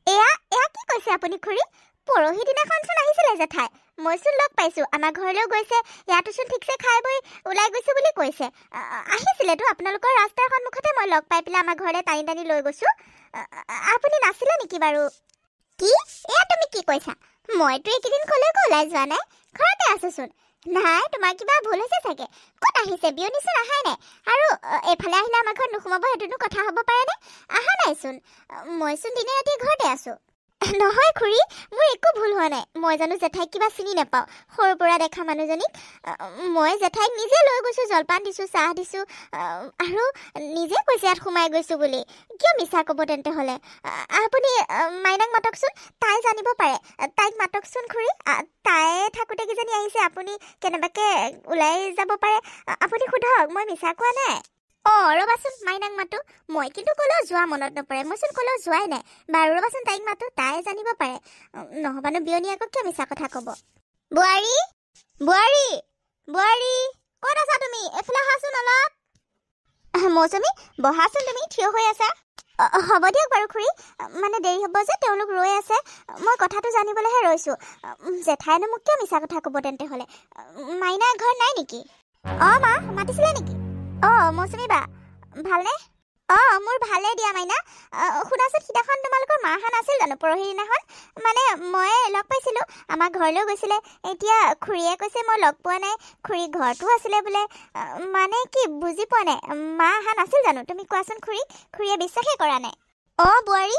এয়া কি কৈছে আপুনি খুৰী? পৰহি দিনাখনচোন আহিছিলে জেঠাই, মইচোন লগ পাইছোঁ, আমাৰ ঘৰলৈও গৈছে, ইয়াতোচোন ঠিকছে খাই বৈ ওলাই গৈছোঁ বুলি কৈছে। আহিছিলেতো আপোনালোকৰ ৰাস্তাৰ সন্মুখতে, মই লগ পাই পেলাই আমাৰ ঘৰলৈ টানি টানি লৈ গৈছোঁ। আপুনি নাছিলে নেকি বাৰু? কি এয়া তুমি কি কৈছা? মইতো এইকেইদিন ক'লৈকো ওলাই যোৱা নাই, ঘৰতে আছোঁচোন। নাই, তোমাৰ কিবা ভুল হৈছে চাগে। ক'ত আহিছে? বিয়নীচোন অহাই নাই। আৰু এইফালে আহিলে আমাৰ ঘৰত নোসোমাব, সেইটোনো কথা হ'ব পাৰেনে? অহা নাইচোন, মইচোন দিনে ৰাতিয়ে ঘৰতে আছোঁ। নহয় খুৰী, মোৰ একো ভুল হোৱা নাই। মই জানো জেঠাইক কিবা চিনি নাপাওঁ? সৰুৰ পৰা দেখা মানুহজনীক মই জেঠাইক নিজে লৈ গৈছোঁ, জলপান দিছোঁ, চাহ দিছোঁ, আৰু নিজে কৈছে ইয়াত সোমাই গৈছোঁ বুলি। কিয় মিছা ক'ব তেন্তে হ'লে? আপুনি মাইনাক মাতকচোন, তাই জানিব পাৰে। তাইক মাতকচোন খুৰী, তাই থাকোঁতে কিজানি আহিছে, আপুনি কেনেবাকৈ ওলাই যাব পাৰে। আপুনি সোধক, মই মিছা কোৱা নাই। ৰ'বাচোন, মাইনাক মাতো, মই কিন্তু ক'লেও যোৱা মনত নপৰে, মইচোন ক'লেও যোৱাই নাই। বাৰু ৰ'বাচোন, তাইক মাতো, তাই জানিব পাৰে। নহ'বানো বিয়নী আকৌ কিয় মিছা কথা ক'ব? বোৱাৰী, বোৱাৰী, বোৱাৰী, ক'ত আছা তুমি? এইফালে আহাচোন অলপ। মৌচুমী, বহাচোন, তুমি থিয় হৈ আছা। হ'ব দিয়ক বাৰু খুৰী, মানে দেৰি হ'ব যে, তেওঁলোক ৰৈ আছে, মই কথাটো জানিবলৈহে ৰৈছোঁ। জেঠাইনো মোক কিয় মিছা কথা ক'ব তেন্তে হ'লে? মাইনা ঘৰত নাই নেকি? মা মাতিছিলে নেকি? মৌচুমী বা ভালনে? মোৰ ভালেই দিয়া মাইনা। শুনাচোন, সিদিনাখন তোমালোকৰ মা অহা নাছিল জানো পৰহি দিনাখন? মানে মই লগ পাইছিলোঁ, আমাৰ ঘৰলৈও গৈছিলে। এতিয়া খুৰীয়ে কৈছে মই লগ পোৱা নাই, খুৰী ঘৰতো আছিলে বোলে। মানে কি বুজি পোৱা নাই, মা অহা নাছিল জানো? তুমি কোৱাচোন খুৰীক, খুৰীয়ে বিশ্বাসেই কৰা নাই। বোৱাৰী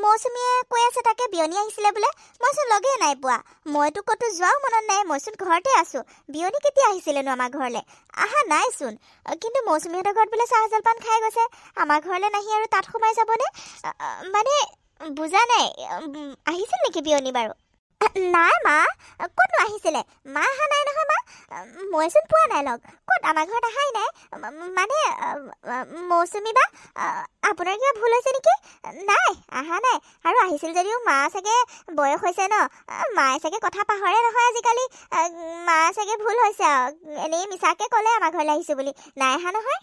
মৌচুমীয়ে কৈ আছে তাকে বিয়নী আহিছিলে বোলে মইচোন লগেই নাই পোৱা মইতো ক'তো যোৱাও মনত নাই মইচোন ঘৰতে আছো বিয়নী কেতিয়া আহিছিলেনো আমাৰ ঘৰলৈ আহা নাইচোন কিন্তু মৌচুমীহঁতৰ ঘৰত বোলে চাহ জলপান খাই গৈছে আমাৰ ঘৰলৈ নাহি আৰু তাত সোমাই যাবনে মানে বুজা নাই আহিছিল নেকি বিয়নী বাৰু নাই মা ক'তনো আহিছিলে মা অহা নাই নহয় মা মইচোন পোৱা নাই লগ ক'ত আমাৰ ঘৰত অহাই নাই মানে মৌচুমী বা আপোনাৰ কিবা ভুল হৈছে নেকি নাই অহা নাই আৰু আহিছিল যদিও মা চাগে বয়স হৈছে ন মায়ে চাগে কথা পাহৰে নহয় আজিকালি মা চাগে ভুল হৈছে এনেই মিছাকে ক'লে আমাৰ ঘৰলৈ আহিছোঁ বুলি নাই অহা নহয়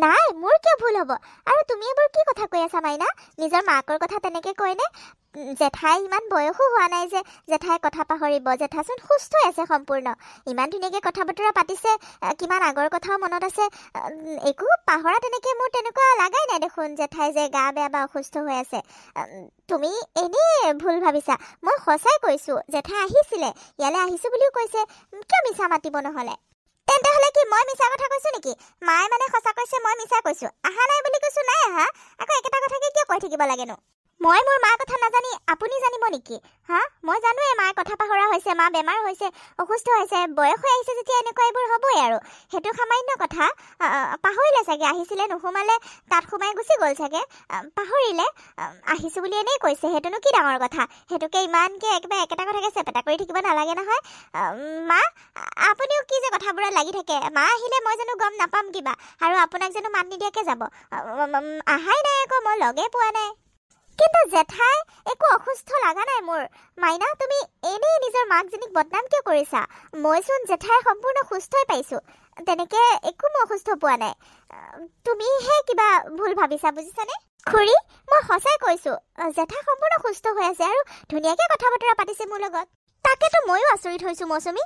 নাই মোৰ কিয় ভুল হ'ব আৰু তুমি এইবোৰ কি কথা কৈ আছা মাইনা নিজৰ মাকৰ কথা তেনেকৈ কয়নে জেঠাই ইমান বয়সো হোৱা নাই যে জেঠাই কথা পাহৰিব জেঠাচোন সুস্থ আছে সম্পূৰ্ণ ইমান ধুনীয়াকৈ কথা বতৰা পাতিছে কিমান আগৰ কথাও মনত আছে একো পাহৰা তেনেকৈ মোৰ তেনেকুৱা লাগাই নাই দেখোন জেঠাই যে গা বেয়া বা অসুস্থ হৈ আছে তুমি এনেই ভুল ভাবিছা মই সঁচাই কৈছোঁ জেঠাই আহিছিলে ইয়ালৈ আহিছোঁ বুলিও কৈছে কিয় মিছা মাতিব নহ'লে তেন্তে হ'লে কি মই মিছা কথা কৈছোঁ নেকি মায়ে মানে সঁচা কৈছে মই মিছা কৈছোঁ অহা নাই বুলি কৈছোঁ নাই অহা আকৌ একেটা কথাকে কিয় কৈ থাকিব লাগেনো মই মোৰ মাৰ কথা নাজানি আপুনি জানিব নেকি হা মই জানোৱে মায়ে কথা পাহৰা হৈছে মা বেমাৰ হৈছে অসুস্থ হৈছে বয়স হৈ আহিছে যেতিয়া এনেকুৱা এইবোৰ হ'বই আৰু সেইটো সামান্য কথা পাহৰিলে চাগে আহিছিলে নোসোমালে তাত সোমাই গুচি গ'ল চাগে পাহৰিলে আহিছোঁ বুলি এনেই কৈছে সেইটোনো কি ডাঙৰ কথা সেইটোকে ইমানকৈ একেবাৰে একেটা কথাকে চেপেটা কৰি থাকিব নালাগে নহয় মা আপুনিও কি যে কথাবোৰত লাগি থাকে মা আহিলে মই জানো গম নাপাম কিবা আৰু আপোনাক জানো মাত নিদিয়াকৈ যাব আহাই নাই আকৌ মই লগেই পোৱা নাই কিন্তু জেঠাই একো অসুস্থ লগা নাই মোৰ মাইনা তুমি এনেই নিজৰ মাকজনীক বদনাম কিয় কৰিছা মইচোন জেঠাই সম্পূৰ্ণ সুস্থই পাইছোঁ তেনেকৈ একো মই অসুস্থ পোৱা নাই তুমিহে কিবা ভুল ভাবিছা বুজিছানে খুৰী মই সঁচাই কৈছোঁ জেঠাই সম্পূৰ্ণ সুস্থ হৈ আছে আৰু ধুনীয়াকৈ কথা বতৰা পাতিছে মোৰ লগত তাকেতো ময়ো আচৰিত হৈছোঁ মৌচুমী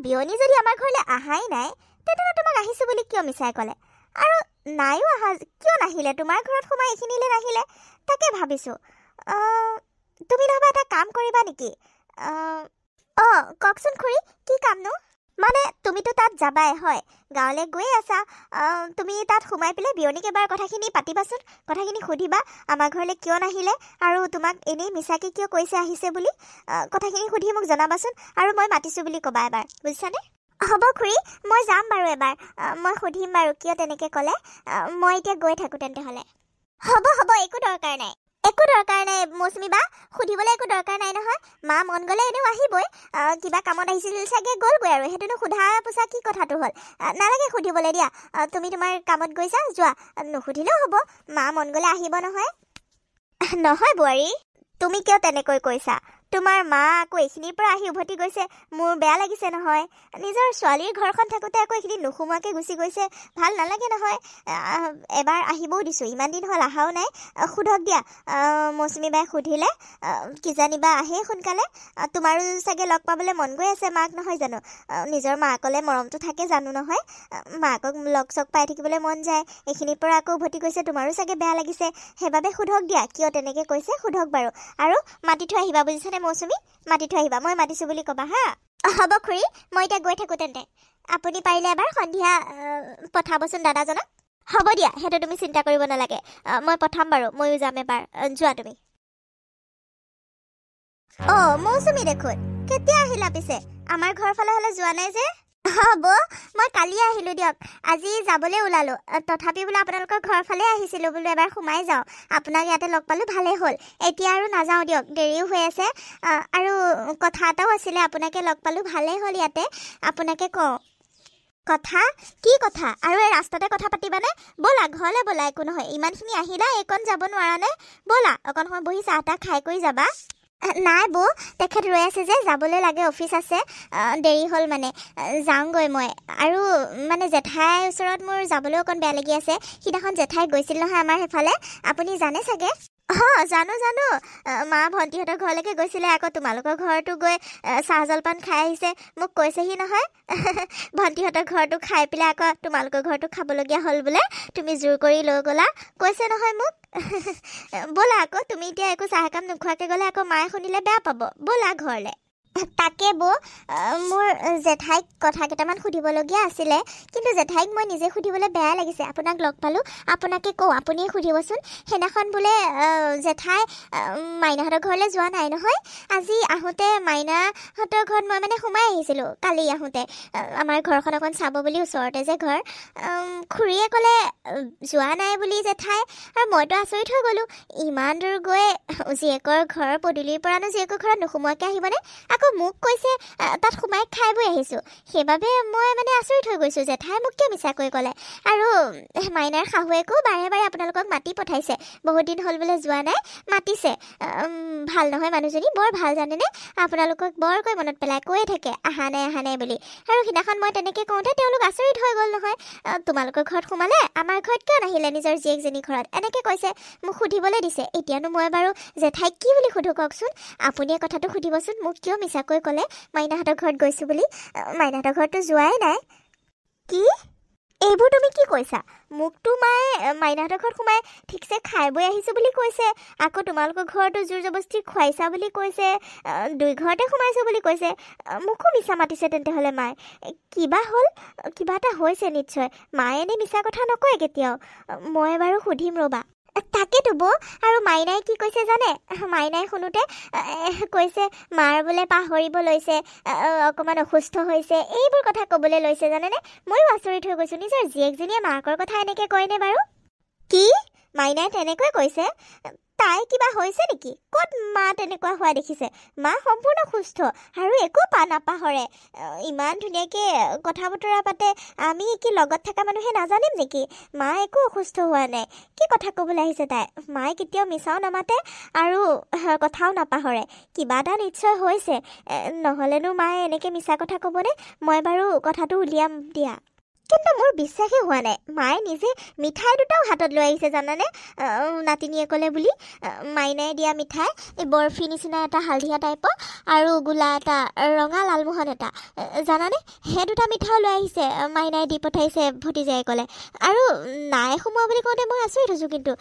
বিয়নী যদি আমাৰ ঘৰলৈ অহাই নাই তেতিয়াহ'লে তোমাক আহিছোঁ বুলি কিয় মিছাই ক'লে আৰু নাইও অহা কিয় নাহিলে তোমাৰ ঘৰত সোমাই এইখিনিলৈ নাহিলে তাকে ভাবিছোঁ তুমি নহ'বা এটা কাম কৰিবা নেকি কওকচোন খুৰী কি কামনো মানে তুমিতো তাত যাবাই হয় গাঁৱলৈ গৈয়ে আছা তুমি তাত সোমাই পেলাই বিয়নীক এবাৰ কথাখিনি পাতিবাচোন কথাখিনি সুধিবা আমাৰ ঘৰলৈ কিয় নাহিলে আৰু তোমাক এনেই মিছাকৈ কিয় কৈছে আহিছে বুলি কথাখিনি সুধি মোক জনাবাচোন আৰু মই মাতিছোঁ বুলি ক'বা এবাৰ বুজিছানে হ'ব খুৰী মই যাম বাৰু এবাৰ মই সুধিম বাৰু কিয় তেনেকৈ ক'লে মই এতিয়া গৈ থাকোঁ তেন্তে হ'লে হ'ব একো দৰকাৰ নাই মৌচুমী বা সুধিবলৈ একো দৰকাৰ নাই নহয় মা মন গ'লে এনেও আহিবই কিবা কামত আহিছিল চাগে গ'লগৈ আৰু সেইটোনো সোধা পোছা কি কথাটো হ'ল নালাগে সুধিবলৈ দিয়া তুমি তোমাৰ কামত গৈছা যোৱা নুসুধিলেও হ'ব মা মন গ'লে আহিব নহয় বোৱাৰী তুমি কিয় তেনেকৈ কৈছা তোমাৰ মা আকৌ এইখিনিৰ পৰা আহি উভতি গৈছে মোৰ বেয়া লাগিছে নহয় নিজৰ ছোৱালীৰ ঘৰখন থাকোঁতে আকৌ এইখিনি নোসোমোৱাকৈ গুচি গৈছে ভাল নালাগে নহয় এবাৰ আহিবও দিছোঁ ইমান দিন হ'ল অহাও নাই সোধক দিয়া মৌচুমী বাই সুধিলে কিজানিবা আহেই সোনকালে তোমাৰো চাগে লগ পাবলৈ মন গৈ আছে মাক নহয় জানো নিজৰ মাকলৈ মৰমটো থাকে জানো নহয় মাকক লগ চগ পাই থাকিবলৈ মন যায় এইখিনিৰ পৰা আকৌ উভতি গৈছে তোমাৰো চাগে বেয়া লাগিছে সেইবাবে সোধক দিয়া কিয় তেনেকৈ কৈছে সোধক বাৰু আৰু মাতি থৈ আহিবা বুজিছানে মৌচুমী মাতি থৈ আহিবা মই মাতিছোঁ বুলি ক'বা হা হ'ব খুৰী মই এতিয়া গৈ থাকোঁ তেন্তে আপুনি পাৰিলে এবাৰ সন্ধিয়া পঠাবচোন দাদাজনক হ'ব দিয়া সেইটো তুমি চিন্তা কৰিব নালাগে মই পঠাম বাৰু ময়ো যাম এবাৰ যোৱা তুমি মৌচুমী দেখোন কেতিয়া আহিলা পিছে আমাৰ ঘৰ ফালে হ'লে যোৱা নাই যে হ'ব মই কালি আহিলোঁ দিয়ক আজি যাবলৈ ওলালোঁ তথাপি বোলে আপোনালোকৰ ঘৰ ফালে আহিছিলোঁ বোলো এবাৰ সোমাই যাওঁ আপোনাক ইয়াতে লগ পালোঁ ভালেই হ'ল এতিয়া আৰু নাযাওঁ দিয়ক দেৰিও হৈ আছে আৰু কথা এটাও আছিলে আপোনাকে লগ পালোঁ ভালেই হ'ল ইয়াতে আপোনাকে কওঁ কথা কি কথা আৰু এই ৰাস্তাতে কথা পাতিবানে ব'লা ঘৰলৈ ব'লা একো নহয় ইমানখিনি আহিলা এইকণ যাব নোৱাৰানে ব'লা অকণ সময় বহি চাহ তাহ খাই কৰি যাবা নাই বৌ তেখেত ৰৈ আছে যে যাবলৈ লাগে অফিচ আছে দেৰি হ'ল মানে যাওঁগৈ মই আৰু মানে জেঠাইৰ ওচৰত মোৰ যাবলৈ অকণ বেয়া লাগি আছে সিদিনাখন জেঠাই গৈছিল নহয় আমাৰ সেইফালে আপুনি জানে চাগে জানো মা ভণ্টিহঁতৰ ঘৰলৈকে গৈছিলে আকৌ তোমালোকৰ ঘৰতো গৈ চাহ জলপান খাই আহিছে মোক কৈছেহি নহয় ভণ্টিহঁতৰ ঘৰটো খাই পেলাই আকৌ তোমালোকৰ ঘৰটো খাবলগীয়া হ'ল বোলে তুমি জোৰ কৰি লৈ গ'লা কৈছে নহয় মোক ব'লা আকৌ তুমি এতিয়া একো চাহ একাপ নোখোৱাকৈ গ'লে আকৌ মায়ে শুনিলে বেয়া পাব ব'লা ঘৰলৈ তাকে বৌ মোৰ জেঠাইক কথা কেইটামান সুধিবলগীয়া আছিলে কিন্তু জেঠাইক মই নিজে সুধিবলৈ বেয়া লাগিছে আপোনাক লগ পালোঁ আপোনাকে কওঁ আপুনিয়ে সুধিবচোন সেইদিনাখন বোলে জেঠাই মাইনাহঁতৰ ঘৰলৈ যোৱা নাই নহয় আজি আহোঁতে মাইনাহঁতৰ ঘৰত মই মানে সোমাই আহিছিলোঁ কালি আহোঁতে আমাৰ ঘৰখন অকণ চাব বুলি ওচৰতে যে ঘৰ খুৰীয়ে ক'লে যোৱা নাই বুলি জেঠাই আৰু মইতো আচৰিত হৈ গ'লোঁ ইমান দূৰ গৈ জীয়েকৰ ঘৰৰ পদূলিৰ পৰানো জীয়েকৰ ঘৰত নোসোমোৱাকৈ আহিবনে আকৌ মোক কৈছে তাত সোমাই খাই বৈ আহিছোঁ সেইবাবে মই মানে আচৰিত হৈ গৈছোঁ জেঠাই মোক কিয় মিছাকৈ ক'লে আৰু মাইনাৰ শাহুৱেকো বাৰে বাৰে আপোনালোকক মাতি পঠাইছে বহুত দিন হ'ল বোলে যোৱা নাই মাতিছে ভাল নহয় মানুহজনী বৰ ভাল জানেনে আপোনালোকক বৰকৈ মনত পেলাই কৈয়ে থাকে আহা নাই বুলি আৰু সিদিনাখন মই তেনেকৈ কওঁতে তেওঁলোক আচৰিত হৈ গ'ল নহয় তোমালোকৰ ঘৰত সোমালে আমাৰ ঘৰত কিয় নাহিলে নিজৰ জীয়েকজনী ঘৰত এনেকৈ কৈছে মোক সুধিবলৈ দিছে এতিয়ানো মই বাৰু জেঠাইক কি বুলি সুধোঁ কওকচোন আপুনিয়ে কথাটো সুধিবচোন মোক কিয় মিছাকৈ ক'লে মাইনাহঁতৰ ঘৰত গৈছোঁ বুলি মাইনাহঁতৰ ঘৰততো যোৱাই নাই কি এইবোৰ তুমি কি কৈছা মোকতো মায়ে মাইনাহঁতৰ ঘৰত সোমাই ঠিকছে খাই বৈ আহিছোঁ বুলি কৈছে আকৌ তোমালোকৰ ঘৰতো জোৰ জবস্তি খুৱাইছা বুলি কৈছে দুই ঘৰতে সোমাইছোঁ বুলি কৈছে মোকো মিছা মাতিছে তেন্তে হ'লে মায়ে কিবা হ'ল কিবা এটা হৈছে নিশ্চয় মায়ে এনেই মিছা কথা নকয় কেতিয়াও মই বাৰু সুধিম ৰ'বা তাকেতো বৌ আৰু মাইনাই কি কৈছে জানে মাইনাই শুনোতে কৈছে মাৰ বোলে পাহৰিব লৈছে অকণমান অসুস্থ হৈছে এইবোৰ কথা ক'বলৈ লৈছে জানেনে ময়ো আচৰিত হৈ গৈছোঁ নিজৰ জীয়েকজনীয়ে মাকৰ কথা এনেকৈ কয়নে বাৰু কি মাইনাই তেনেকৈ কৈছে তাই কিবা হৈছে নেকি ক'ত মা তেনেকুৱা হোৱা দেখিছে মা সম্পূৰ্ণ সুস্থ আৰু একো নাপাহৰে ইমান ধুনীয়াকৈ কথা বতৰা পাতে আমি কি লগত থকা মানুহে নাজানিম নেকি মা একো অসুস্থ হোৱা নাই কি কথা ক'বলৈ আহিছে তাই মায়ে কেতিয়াও মিছাও নামাতে আৰু কথাও নাপাহৰে কিবা এটা নিশ্চয় হৈছে নহ'লেনো মায়ে এনেকৈ মিছা কথা ক'বনে মই বাৰু কথাটো উলিয়াম দিয়া কিন্তু মোৰ বিশ্বাসেই হোৱা নাই মায়ে নিজে মিঠাই দুটাও হাতত লৈ আহিছে জানানে নাতিনীয়ে ক'লে বুলি মাইনাই দিয়া মিঠাই এই বৰফি নিচিনা এটা হালধীয়া টাইপৰ আৰু গোলা এটা ৰঙা লালমোহন এটা জানানে সেই দুটা মিঠাও লৈ আহিছে মাইনাই দি পঠাইছে ভতিজাই ক'লে আৰু নাই সোমোৱা বুলি কওঁতে মই আচৰিত হৈছোঁ কিন্তু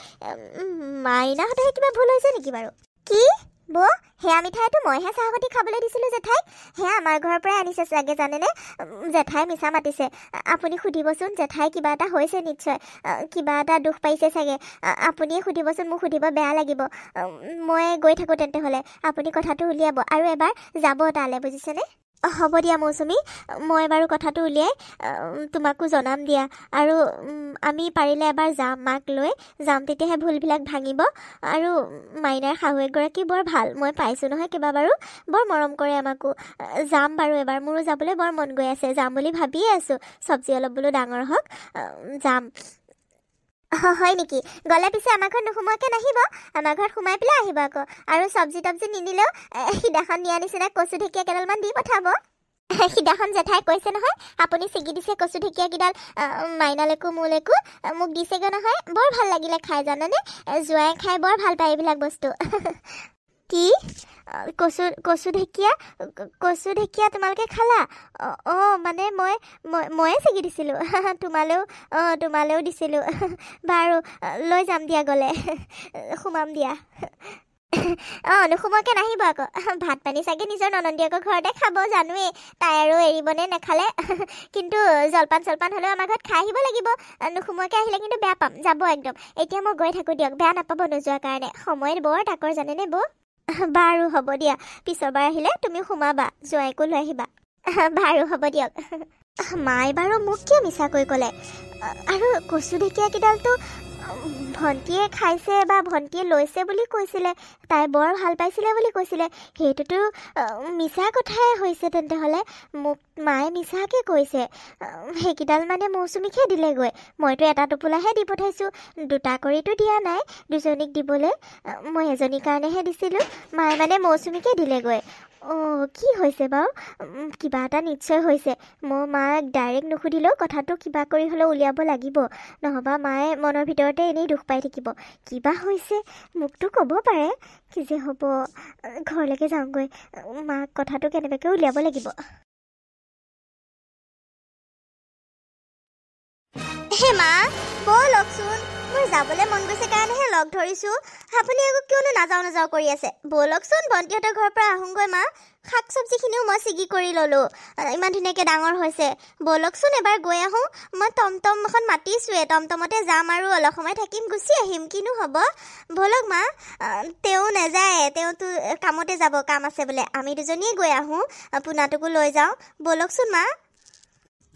মাইনাহঁতেহে কিবা ভুল হৈছে নেকি বাৰু কি বৌ সেয়া মিঠাইটো মইহে চাহপাতি খাবলৈ দিছিলোঁ জেঠাইক সেয়া আমাৰ ঘৰৰ পৰাই আনিছে চাগে জানেনে জেঠাই মিছা মাতিছে আপুনি সুধিবচোন জেঠাই কিবা এটা হৈছে নিশ্চয় কিবা এটা দুখ পাইছে চাগে আপুনিয়ে সুধিবচোন মোক সুধিব বেয়া লাগিব মই গৈ থাকোঁ তেন্তে হ'লে আপুনি কথাটো উলিয়াব আৰু এবাৰ যাব তালৈ বুজিছেনে হ'ব দিয়া মৌচুমী মই বাৰু কথাটো উলিয়াই তোমাকো জনাম দিয়া আৰু আমি পাৰিলে এবাৰ যাম মাক লৈ যাম তেতিয়াহে ভুলবিলাক ভাঙিব আৰু মাইনাৰ শাহুৱেকগৰাকী বৰ ভাল মই পাইছোঁ নহয় কিবা বাৰু বৰ মৰম কৰে আমাকো যাম বাৰু এবাৰ মোৰো যাবলৈ বৰ মন গৈ আছে যাম বুলি ভাবিয়ে আছোঁ চব্জি অলপ বোলো ডাঙৰ হওক যাম হয় নেকি গ'লে পিছে আমাৰ ঘৰত নোসোমোৱাকৈ নাহিব আমাৰ ঘৰত সোমাই পেলাই আহিব আকৌ আৰু চব্জি তব্জি নিনিলেও সিদিনাখন নিয়া নিচিনা কচু ঢেকীয়া কেইডালমান দি পঠাব সিদিনাখন জেঠাই কৈছে নহয় আপুনি ছিগি দিছে কচু ঢেকীয়াকেইডাল মাইনালৈকো মোলৈকো মোক দিছেগৈ নহয় বৰ ভাল লাগিলে খাই জানানে জোৱাই খাই বৰ ভাল পায় এইবিলাক বস্তু কি কচু ঢেকীয়া তোমালোকে খালা মানে ময়ে ছিগি দিছিলোঁ তোমালৈও দিছিলোঁ বাৰু লৈ যাম দিয়া গ'লে সোমাম দিয়া নোসোমোৱাকৈ নাহিব আকৌ ভাত পানী চাগে নিজৰ ননন্দীয়েকৰ ঘৰতে খাব জানোৱেই তাই আৰু এৰিবনে নাখালে কিন্তু জলপান হ'লেও আমাৰ ঘৰত খাই আহিব লাগিব নোসোমোৱাকৈ আহিলে কিন্তু বেয়া পাম যাব একদম এতিয়া মই গৈ থাকোঁ দিয়ক বেয়া নাপাব নোযোৱাৰ কাৰণে সময়ত বৰ তাকৰ জানেনে বৌ বাৰু হ'ব দিয়া পিছৰবাৰ আহিলে তুমি সোমাবা জোৱাইকো লৈ আহিবা বাৰু হ'ব দিয়ক মায়ে বাৰু মোক কিয় মিছাকৈ ক'লে আৰু কচু ঢেকীয়াকেইডালটো ভণ্টিয়ে খাইছে বা ভণ্টিয়ে লৈছে বুলি কৈছিলে তাই বৰ ভাল পাইছিলে বুলি কৈছিলে সেইটোতো মিছা কথাই হৈছে তেন্তে হ'লে মোক মায়ে মিছাকৈ কৈছে সেইকেইডাল মানে মৌচুমীকহে দিলেগৈ মইতো এটা টোপোলাহে দি পঠাইছোঁ দুটা কৰিতো দিয়া নাই দুজনীক দিবলৈ মই এজনীৰ কাৰণেহে দিছিলোঁ মায়ে মানে মৌচুমীকে দিলেগৈ কি হৈছে বাৰু কিবা এটা নিশ্চয় হৈছে মই মাক ডাইৰেক্ট নুসুধিলেও কথাটো কিবা কৰি হ'লেও উলিয়াব লাগিব নহ'বা মায়ে মনৰ ভিতৰতে এনেই দুখ পাই থাকিব কিবা হৈছে মোকতো ক'ব পাৰে কি যে হ'ব ঘৰলৈকে যাওঁগৈ মাক কথাটো কেনেবাকৈ উলিয়াব লাগিব হে মা ব'লকচোন মোৰ যাবলৈ মন গৈছে কাৰণেহে লগ ধৰিছোঁ। আপুনি আকৌ কিয়নো নাযাওঁ কৰি আছে? ব'লকচোন ভণ্টিহঁতৰ ঘৰৰ পৰা আহোঁগৈ মা। শাক চব্জিখিনিও মই ছিগি কৰি ল'লোঁ, ইমান ধুনীয়াকৈ ডাঙৰ হৈছে। ব'লকচোন এবাৰ গৈ আহোঁ। মই টমটম এখন মাতিছোঁৱে, টমটমতে যাম আৰু অলপ সময় থাকিম, গুচি আহিম, কিনো হ'ব। ব'লক মা। তেওঁ নাযায়, তেওঁতো কামতে যাব, কাম আছে বোলে। আমি দুজনীয়ে গৈ আহোঁ, পোনাটোকো লৈ যাওঁ। ব'লকচোন মা।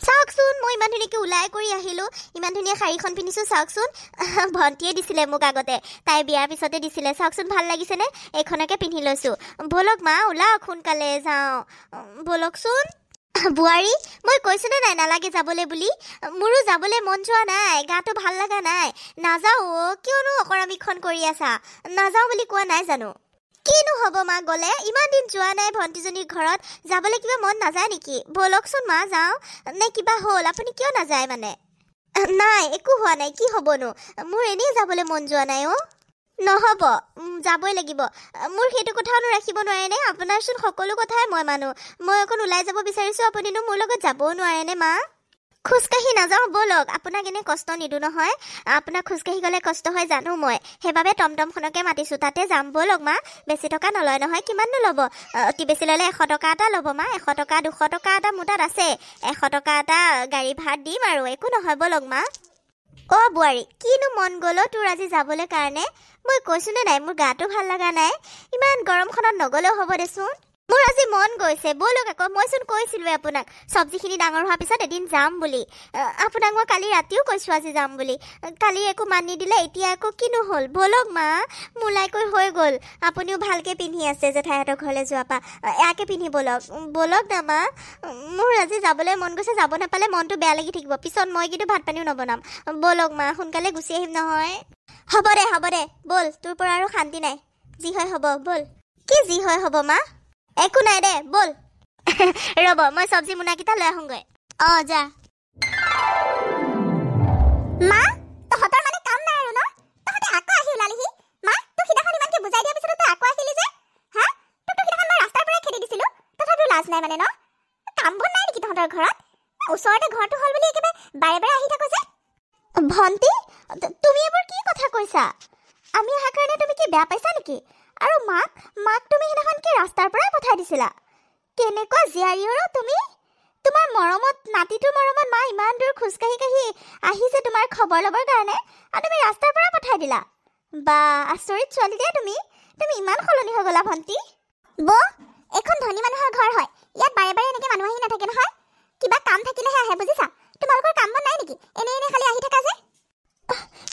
চাওকচোন মই ইমান ধুনীয়াকৈ ওলাই কৰি আহিলোঁ, ইমান ধুনীয়া শাড়ীখন পিন্ধিছোঁ চাওকচোন। ভণ্টিয়ে দিছিলে মোক আগতে, তাই বিয়াৰ পিছতে দিছিলে। চাওকচোন ভাল লাগিছেনে? এইখনকে পিন্ধি লৈছোঁ। ব'লক মা ওলাওক, সোনকালে যাওঁ। ব'লকচোন। বোৱাৰী, মই কৈছোঁনে নাই নালাগে যাবলৈ বুলি? মোৰো যাবলৈ মন যোৱা নাই, গাটো ভাল লগা নাই। নাযাওঁ কিয়নো অকৰামিখন কৰি আছা? নাযাওঁ বুলি কোৱা নাই জানো? কিনো হ'ব মা গ'লে? ইমান দিন যোৱা নাই ভণ্টিজনীৰ ঘৰত, যাবলৈ কিবা মন নাযায় নেকি? ব'লকচোন মা যাওঁ। নে কিবা হ'ল? আপুনি কিয় নাযায় মানে? নাই একো হোৱা নাই, কি হ'বনো? মোৰ এনেই যাবলৈ মন যোৱা নাই অ'। নহ'ব, যাবই লাগিব। মোৰ সেইটো কথানো ৰাখিব নোৱাৰেনে? আপোনাৰচোন সকলো কথাই মই মানো। মই অকণ ওলাই যাব বিচাৰিছোঁ, আপুনিনো মোৰ লগত যাবও নোৱাৰেনে মা? খোজকাঢ়ি নাযাওঁ ব'লক, আপোনাক এনেই কষ্ট নিদিওঁ নহয়। আপোনাক খোজকাঢ়ি গ'লে কষ্ট হয় জানো মই, সেইবাবে টমটমখনকে মাতিছোঁ, তাতে যাম। ব'লক মা। বেছি টকা নলয় নহয়, কিমাননো ল'ব? অতি বেছি ল'লে 100 টকা এটা ল'ব মা। 100 টকা 200 টকা এটা মোৰ তাত আছে। 100 টকা এটা গাড়ী ভাড়াত দিম আৰু, একো নহয়। ব'লক মা। অ' বোৱাৰী, কিনো মন গ'ল তোৰ আজি যাবলৈ কাৰণে? মই কৈছোঁনে নাই মোৰ গাটো ভাল লগা নাই? ইমান গৰমখনত নগ'লেও হ'ব দেচোন। মোৰ আজি মন গৈছে, ব'লক আকৌ। মইচোন কৈছিলোঁৱে আপোনাক চব্জিখিনি ডাঙৰ হোৱাৰ পিছত এদিন যাম বুলি। আপোনাক মই কালি ৰাতিও কৈছোঁ আজি যাম বুলি। কালি একো মান নিদিলে, এতিয়া আকৌ কিনো হ'ল? ব'লক মা, মোলাইকৈ হৈ গ'ল। আপুনিও ভালকৈ পিন্ধি আছে জেঠাইহঁতৰ ঘৰলৈ যোৱাৰ পৰা, এয়াকে পিন্ধি ব'লক। ব'লক না মা। মোৰ আজি যাবলৈ মন গৈছে, যাব নাপালে মনটো বেয়া লাগি থাকিব। পিছত মই কিন্তু ভাত পানীও নবনাম। ব'লক মা, সোনকালে গুচি আহিম নহয়। হ'ব দে, ব'ল। তোৰ পৰা আৰু শান্তি নাই, যি হয় হ'ব, ব'ল। কি যি হয় হ'ব মা? একো নাই দে, ব'ল। ৰ'ব, মই চব্জি মোনাকেইটা লৈ আহোঁগৈ। অঁ যা। মা, তহঁতৰ মানে কাম নাই আৰু ন? তহঁতে আকৌ আহি ওলালিহি। মা, তোক সিদিনাখন ইমানকৈ বুজাই দিয়াৰ পিছতো তই আকৌ আহিলি যে? হা? তোক সিদিনাখন মই ৰাস্তাৰ পৰাই খেদি দিছিলোঁ, তথাপিও লাজ নাই মানে ন? কাম বন নাই নেকি তহঁতৰ ঘৰত? ওচৰতে ঘৰটো হ'ল বুলি একেবাৰে বাৰে আহি থাকো যে? ভণ্টি, তুমি এইবোৰ কি কথা কৈছা? আমি অহাৰ কাৰণে তুমি কি বেয়া পাইছা নেকি? আৰু মাক তুমি সিদিনাখন কি ৰাস্তাৰ পৰাই পঠাই দিছিলা? কেনেকুৱা জীয়াৰী অ' তুমি? তোমাৰ মৰমত, নাতিটোৰ মৰমত মা ইমান দূৰ খোজকাঢ়ি আহিছে তোমাৰ খবৰ ল'বৰ কাৰণে, আৰু তুমি ৰাস্তাৰ পৰা পঠাই দিলা? বা আচৰিত ছোৱালী দেই তুমি। তুমি ইমান সলনি হৈ গ'লা ভণ্টি। বৌ, এইখন ধনী মানুহৰ ঘৰ হয়, ইয়াত বাৰে এনেকৈ মানুহ আহি নাথাকে নহয়। কিবা কাম থাকিলেহে আহে, বুজিছা? তোমালোকৰ কাম বন নাই নেকি? এনেই খালি আহি থাকা যে?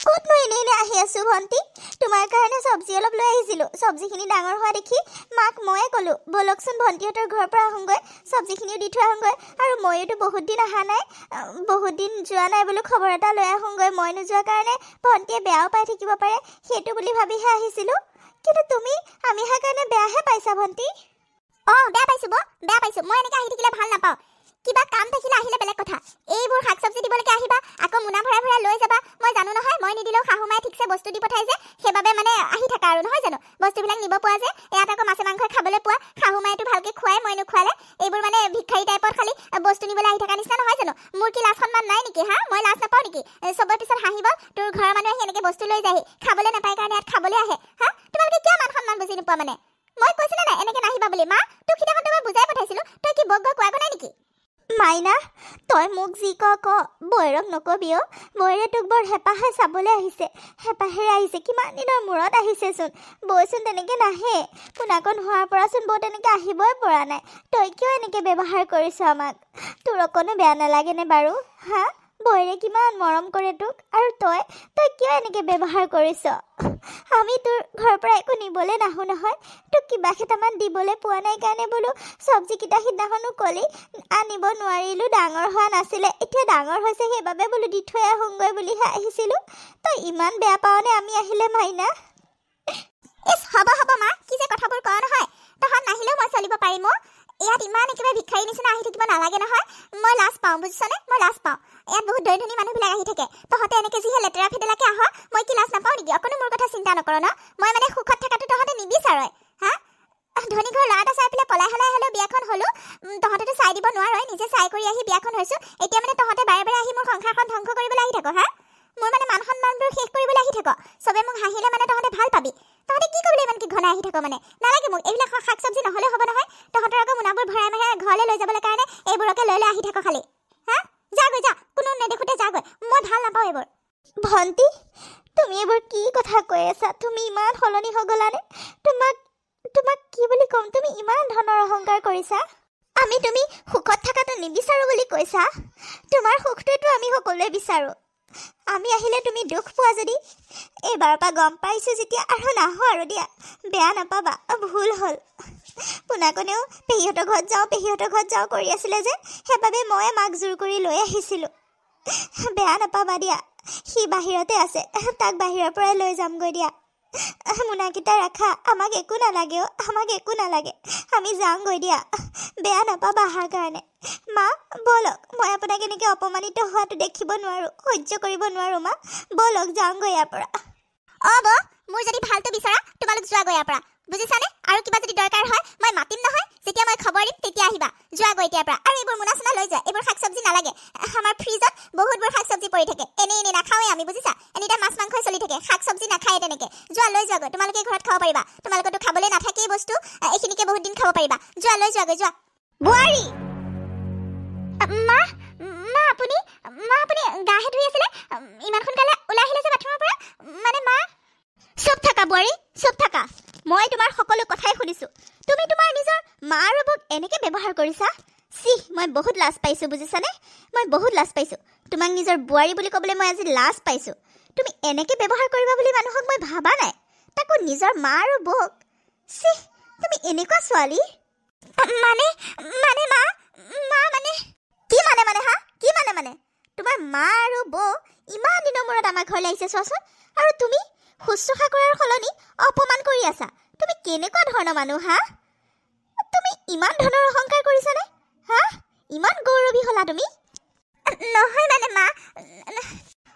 ক'তনো এনেই আহি আছোঁ ভণ্টি? তোমাৰ কাৰণে চব্জি অলপ লৈ আহিছিলোঁ। চব্জিখিনি ডাঙৰ হোৱা দেখি মাক ময়ে ক'লোঁ, ব'লকচোন ভণ্টিহঁতৰ ঘৰৰ পৰা আহোঁগৈ, চব্জিখিনিও দি থৈ আহোঁগৈ। আৰু ময়োতো বহুত দিন অহা নাই, বহুত দিন যোৱা নাই বোলো, খবৰ এটা লৈ আহোঁগৈ। মই নোযোৱাৰ কাৰণে ভণ্টিয়ে বেয়াও পাই থাকিব পাৰে, সেইটো বুলি ভাবিহে আহিছিলোঁ। কিন্তু তুমি আমি অহাৰ কাৰণে বেয়াহে পাইছা ভণ্টি। অঁ, বেয়া পাইছোঁ বৌ, বেয়া পাইছোঁ। মই এনেকৈ আহি থাকিলে ভাল নাপাওঁ। কিবা কাম থাকিলে আহিলে বেলেগ কথা, এইবোৰ শাক চব্জি দিবলৈকে আহিবা, আকৌ মোনা ভৰাই লৈ যাবা। মই জানো নহয়, মই নিদিলেও শাহুমাই ঠিকছে বস্তু দি পঠাই যে, সেইবাবে মানে আহি থাকা আৰু নহয় জানো? বস্তুবিলাক নিব পোৱা যে, ইয়াত আকৌ মাছে মাংসই খাবলৈ পোৱা, শাহুমাইতো ভালকৈ খুৱাই, মই নোখোৱালে। এইবোৰ মানে ভিক্ষাৰী টাইপত খালি বস্তু নিবলৈ আহি থকা নিচিনা নহয় জানো? মোৰ কি লাজ সন্মান নাই নেকি? হা, মই লাজ নাপাওঁ নেকি? চবৰ পিছত হাঁহিব, তোৰ ঘৰৰ মানুহে আহি এনেকৈ বস্তু লৈ যায়হি, খাবলৈ নাপায় কাৰণে ইয়াত খাবলৈ আহে। হা, তোমালোকে কিয় মান সন্মান বুজি নোপোৱা মানে? মই কৈছিলোঁ নাই এনেকৈ নাহিবা বুলি? মা, তোক সিদিনাখন মই বুজাই পঠাইছিলোঁ, তই কি বক কোৱা নাই নেকি? মাইনা, তই মোক যি ক বৈৰক নকবি অ'। বৈৰে তোক বৰ হেঁপাহে চাবলৈ আহিছে, হেঁপাহেৰে আহিছে। কিমান দিনৰ মূৰত আহিছেচোন। বৈচোন তেনেকৈ নাহে, পোনাকণ হোৱাৰ পৰাচোন বৌ তেনেকৈ আহিবই পৰা নাই। তই কিয় এনেকৈ ব্যৱহাৰ কৰিছ আমাক? তোৰ অকণো বেয়া নালাগেনে বাৰু? হা, বৈৰে কিমান মৰম কৰে তোক, আৰু তই কিয় এনেকৈ ব্যৱহাৰ কৰিছ? আমি তোৰ ঘৰৰ পৰা একো নিবলৈ নাহোঁ নহয়, তোক কিবা কেইটামান দিবলৈ পোৱা নাই কাৰণে বোলো চব্জিকেইটা সিদিনাখনো ক'লি আনিব নোৱাৰিলোঁ, ডাঙৰ হোৱা নাছিলে, এতিয়া ডাঙৰ হৈছে সেইবাবে বোলো দি থৈ আহোঁগৈ বুলিহে আহিছিলোঁ। তই ইমান বেয়া পাৱনে আমি আহিলে মাইনা? ইছ, হ'ব মা, কি যে কথাবোৰ কওঁ নহয়। তহঁত নাহিলেও মই চলিব পাৰিম অ'। ইয়াত ইমান একেবাৰে ভিক্ষাৰী নিচিনা আহি থাকিব নালাগে নহয়। মই লাজ পাওঁ, বুজিছনে? মই লাজ পাওঁ। ইয়াত বহুত ধনী মানুহবিলাক আহি থাকে, তহঁতে এনেকৈ যিহে লেতেৰা ফেতেৰাকৈ আহ, মই কি লাজ নাপাওঁ নেকি? অকণো মোৰ কথা চিন্তা নকৰ ন? মই মানে সুখত থকাটো তহঁতে নিবিচাৰই। হা, ধনী ঘৰৰ ল'ৰা এটা চাই পেলাই পলাই হ'লেও বিয়াখন হ'লোঁ, তহঁতেতো চাই দিব নোৱাৰই, নিজে চাই কৰি আহি বিয়াখন হৈছোঁ। এতিয়া মানে তহঁতে বাৰে আহি মোৰ সংসাৰখন ধ্বংস কৰিবলৈ আহি থাকো। হা, মোৰ মানে মান সন্মানবোৰ শেষ কৰিবলৈ আহি থাক চবে মোক হাঁহিলে মানে তহঁতে ভাল পাবি তহঁতে কি কৰিবলৈ ইমান কি ঘনাই আহি থাক মানে নালাগে মোক এইবিলাক শাক চব্জি নহ'লে হ'ব নহয় তহঁতৰ আকৌ মোনাবোৰ ভৰাই মাহে ঘৰলৈ লৈ যাবলৈ কাৰণে এইবোৰকে লৈ আহি থাক খালি হা যাগৈ যা কোনো নেদেখোঁতে যাগৈ মই ভাল নাপাওঁ এইবোৰ ভণ্টি তুমি এইবোৰ কি কথা কৈ আছা তুমি ইমান সলনি হৈ গ'লানে তোমাক কি বুলি ক'ম তুমি ইমান ধনৰ অহংকাৰ কৰিছা আমি তুমি সুখত থকাটো নিবিচাৰোঁ বুলি কৈছা তোমাৰ সুখটোৱেতো আমি সকলোৱে বিচাৰোঁ আমি আহিলে তুমি দুখ পোৱা যদি এইবাৰৰ পৰা গম পাইছোঁ যেতিয়া আৰু নাহো আৰু দিয়া বেয়া নাপাবা ভুল হ'ল পোনাকণেও পেহীহঁতৰ ঘৰত যাওঁ কৰি আছিলে যে সেইবাবে মই মাক জোৰ কৰি লৈ আহিছিলোঁ বেয়া নাপাবা দিয়া সি বাহিৰতে আছে তাক বাহিৰৰ পৰাই লৈ যামগৈ দিয়া মোনাকেইটা ৰাখা আমাক একো নালাগে আমি যাওঁগৈ দিয়া বেয়া নাপাবা অহাৰ কাৰণে মা ব'লক মই আপোনাক এনেকৈ অপমানিত হোৱাটো দেখিব নোৱাৰোঁ সহ্য কৰিব নোৱাৰোঁ মা ব'লক যাওঁগৈ ইয়াৰ পৰা বৌ মোৰ যদি ভালটো বিচৰা তোমালোক যোৱাগৈ ইয়াৰ পৰা বুজিছানে আৰু কিবা যদি দৰকাৰ হয় মই মাতিম নহয় যেতিয়া মই খবৰ দিম তেতিয়া আহিবা যোৱাগৈ এতিয়াৰ পৰা আৰু এইবোৰ মোনা চোনা লৈ যোৱা এইবোৰ শাক চব্জি নালাগে আমাৰ ফ্ৰিজত বহুতবোৰ শাক চব্জি পৰি থাকে এনেই নাখাওঁৱে আমি বুজিছা এনিটাইম মাছ মাংসই চলি থাকে শাক চব্জি নাখায় তেনেকৈ লৈ যোৱাগৈ তোমালোকে ঘৰত খাব পাৰিবা তোমালোকৰতো খাবলৈ নাথাকেই বস্তু এইখিনিকে বহুত দিন খাব পাৰিবা লৈ যোৱাগৈ যোৱা বোৱাৰী মা আপুনি গাহে ধুই আছিলে ইমান সোনকালে ওলাই আহিলে যে বাথৰুমৰ পৰা মানে মা চুপ থাকা বোৱাৰী চুপ থাকা মই তোমাৰ সকলো কথাই শুনিছোঁ তুমি তোমাৰ নিজৰ মা আৰু বৌক এনেকৈ ব্যৱহাৰ কৰিছা মই বহুত লাজ পাইছোঁ বুজিছানে মই বহুত লাজ পাইছোঁ তোমাক নিজৰ বোৱাৰী বুলি ক'বলৈ মই আজি লাজ পাইছোঁ তুমি এনেকৈ ব্যৱহাৰ কৰিবা বুলি মানুহক মই ভাবা নাই তাকো নিজৰ মা আৰু বৌক তুমি এনেকুৱা ছোৱালী মানে মা মানে কি মানে তোমাৰ মা আৰু বৌ ইমান দিনৰ মূৰত আমাৰ ঘৰলৈ আহিছে চোৱাচোন আৰু তুমি শুশ্ৰূষা কৰাৰ সলনি অপমান কৰি আছা তুমি কেনেকুৱা ধৰণৰ মানুহ তুমি ইমান ধৰণৰ অহংকাৰ কৰিছানে ইমান গৌৰৱী হ'লা তুমি নহয় মানে মা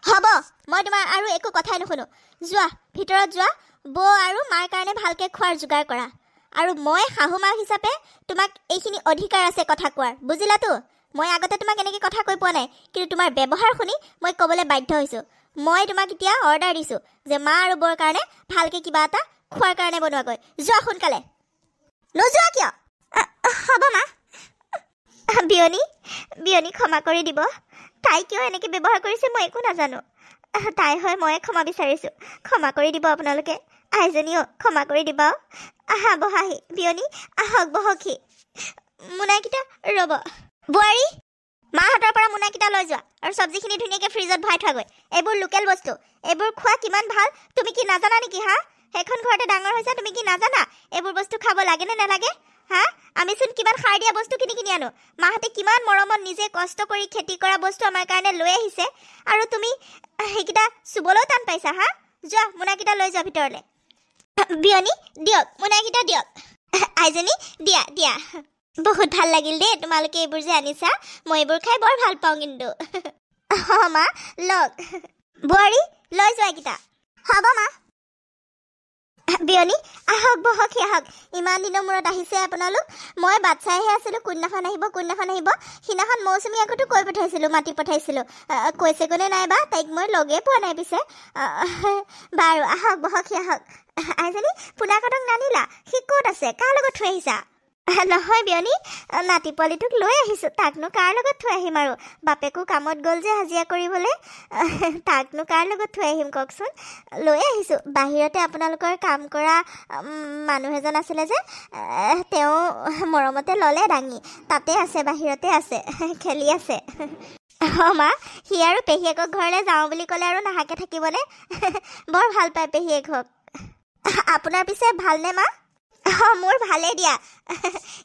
হ'ব মই তোমাৰ আৰু একো কথাই নুশুনো যোৱা ভিতৰত যোৱা বৌ আৰু মাৰ কাৰণে ভালকৈ খোৱাৰ যোগাৰ কৰা আৰু মই শাহু মা হিচাপে তোমাক এইখিনি অধিকাৰ আছে কথা কোৱাৰ বুজিলাতো মই আগতে তোমাক এনেকৈ কথা কৈ পোৱা নাই কিন্তু তোমাৰ ব্যৱহাৰ শুনি মই ক'বলৈ বাধ্য হৈছোঁ মই তোমাক এতিয়া অৰ্ডাৰ দিছোঁ যে মা আৰু বৌৰ কাৰণে ভালকৈ কিবা এটা খোৱাৰ কাৰণে বনোৱাগৈ যোৱা সোনকালে নোযোৱা কিয় হ'ব মা বিয়নী ক্ষমা কৰি দিব তাই কিয় এনেকৈ ব্যৱহাৰ কৰিছে মই একো নাজানো তাই হয় ময়ে ক্ষমা বিচাৰিছোঁ ক্ষমা কৰি দিব আপোনালোকে আইজনীও ক্ষমা কৰি দিবা আহা বহাহি বিয়নী আহক বহকহি মোনাকেইটা ৰ'ব বোৱাৰী মাহঁতৰ পৰা মোনাকেইটা লৈ যোৱা আৰু চব্জিখিনি ধুনীয়াকৈ ফ্ৰিজত ভৰাই থোৱাগৈ এইবোৰ লোকেল বস্তু এইবোৰ খোৱা কিমান ভাল তুমি কি নাজানা নেকি সেইখন ঘৰতে ডাঙৰ হৈছা তুমি কি নাজানা এইবোৰ বস্তু খাব লাগে নে নালাগে আমিচোন কিমান সাৰ দিয়া বস্তু কিনি আনো মাহঁতে কিমান মৰমত নিজে কষ্ট কৰি খেতি কৰা বস্তু আমাৰ কাৰণে লৈ আহিছে আৰু তুমি সেইকেইটা চুবলৈও টান পাইছা যোৱা মোনাকেইটা লৈ যোৱা ভিতৰলৈ বিয়নী দিয়ক মোনাকেইটা দিয়ক আইজনী দিয়া বহুত ভাল লাগিল দেই তোমালোকে এইবোৰ যে আনিছা মই এইবোৰ খাই বৰ ভাল পাওঁ কিন্তু মা লগ বোৱাৰী লৈ যোৱা এইকেইটা হ'ব মা বিয়নী আহক বহক আহক ইমান দিনৰ মূৰত আহিছে আপোনালোক মই বাট চাইহে আছিলোঁ কোনদিনাখন আহিব সিদিনাখন মৌচুমী আগতো কৈ পঠাইছিলোঁ মাতি পঠাইছিলোঁ কৈছে কোনে নাইবা তাইক মই লগেই পোৱা নাই পিছে বাৰু আহক বহক আহক আইজনী পোনাকটক নানিলা সি ক'ত আছে কাৰ লগত থৈ আহিছা নহয় বিয়নী নাতি পোৱালিটোক লৈ আহিছোঁ তাকনো কাৰ লগত থৈ আহিম আৰু বাপেকো কামত গ'ল যে হাজিৰা কৰিবলৈ তাকনো কাৰ লগত থৈ আহিম কওকচোন লৈ আহিছোঁ বাহিৰতে আপোনালোকৰ কাম কৰা মানুহ এজন আছিলে যে তেওঁ মৰমতে ল'লে দাঙি তাতে আছে বাহিৰতে আছে খেলি আছে মা সি আৰু পেহীয়েকক ঘৰলৈ যাওঁ বুলি ক'লে আৰু নাহাকে থাকিবনে বৰ ভাল পায় পেহীয়েকক আপোনাৰ পিছে ভালনে মা মোৰ ভালেই দিয়া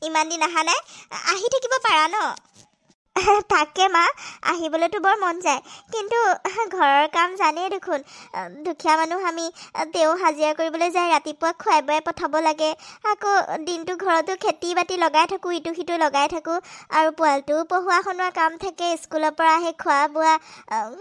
ইমান দিন অহা নাই আহি থাকিব পাৰা ন তাকে মা আহিবলৈতো বৰ মন যায় কিন্তু ঘৰৰ কাম জানেই দেখোন দুখীয়া মানুহ আমি তেওঁ হাজিৰা কৰিবলৈ যায় ৰাতিপুৱা খুৱাই বুৱাই পঠাব লাগে আকৌ দিনটো ঘৰতো খেতি বাতি লগাই থাকোঁ ইটো সিটো লগাই থাকোঁ আৰু পোৱালিটোও পঢ়োৱা শুনোৱা কাম থাকে স্কুলৰ পৰা আহি খোৱা বোৱা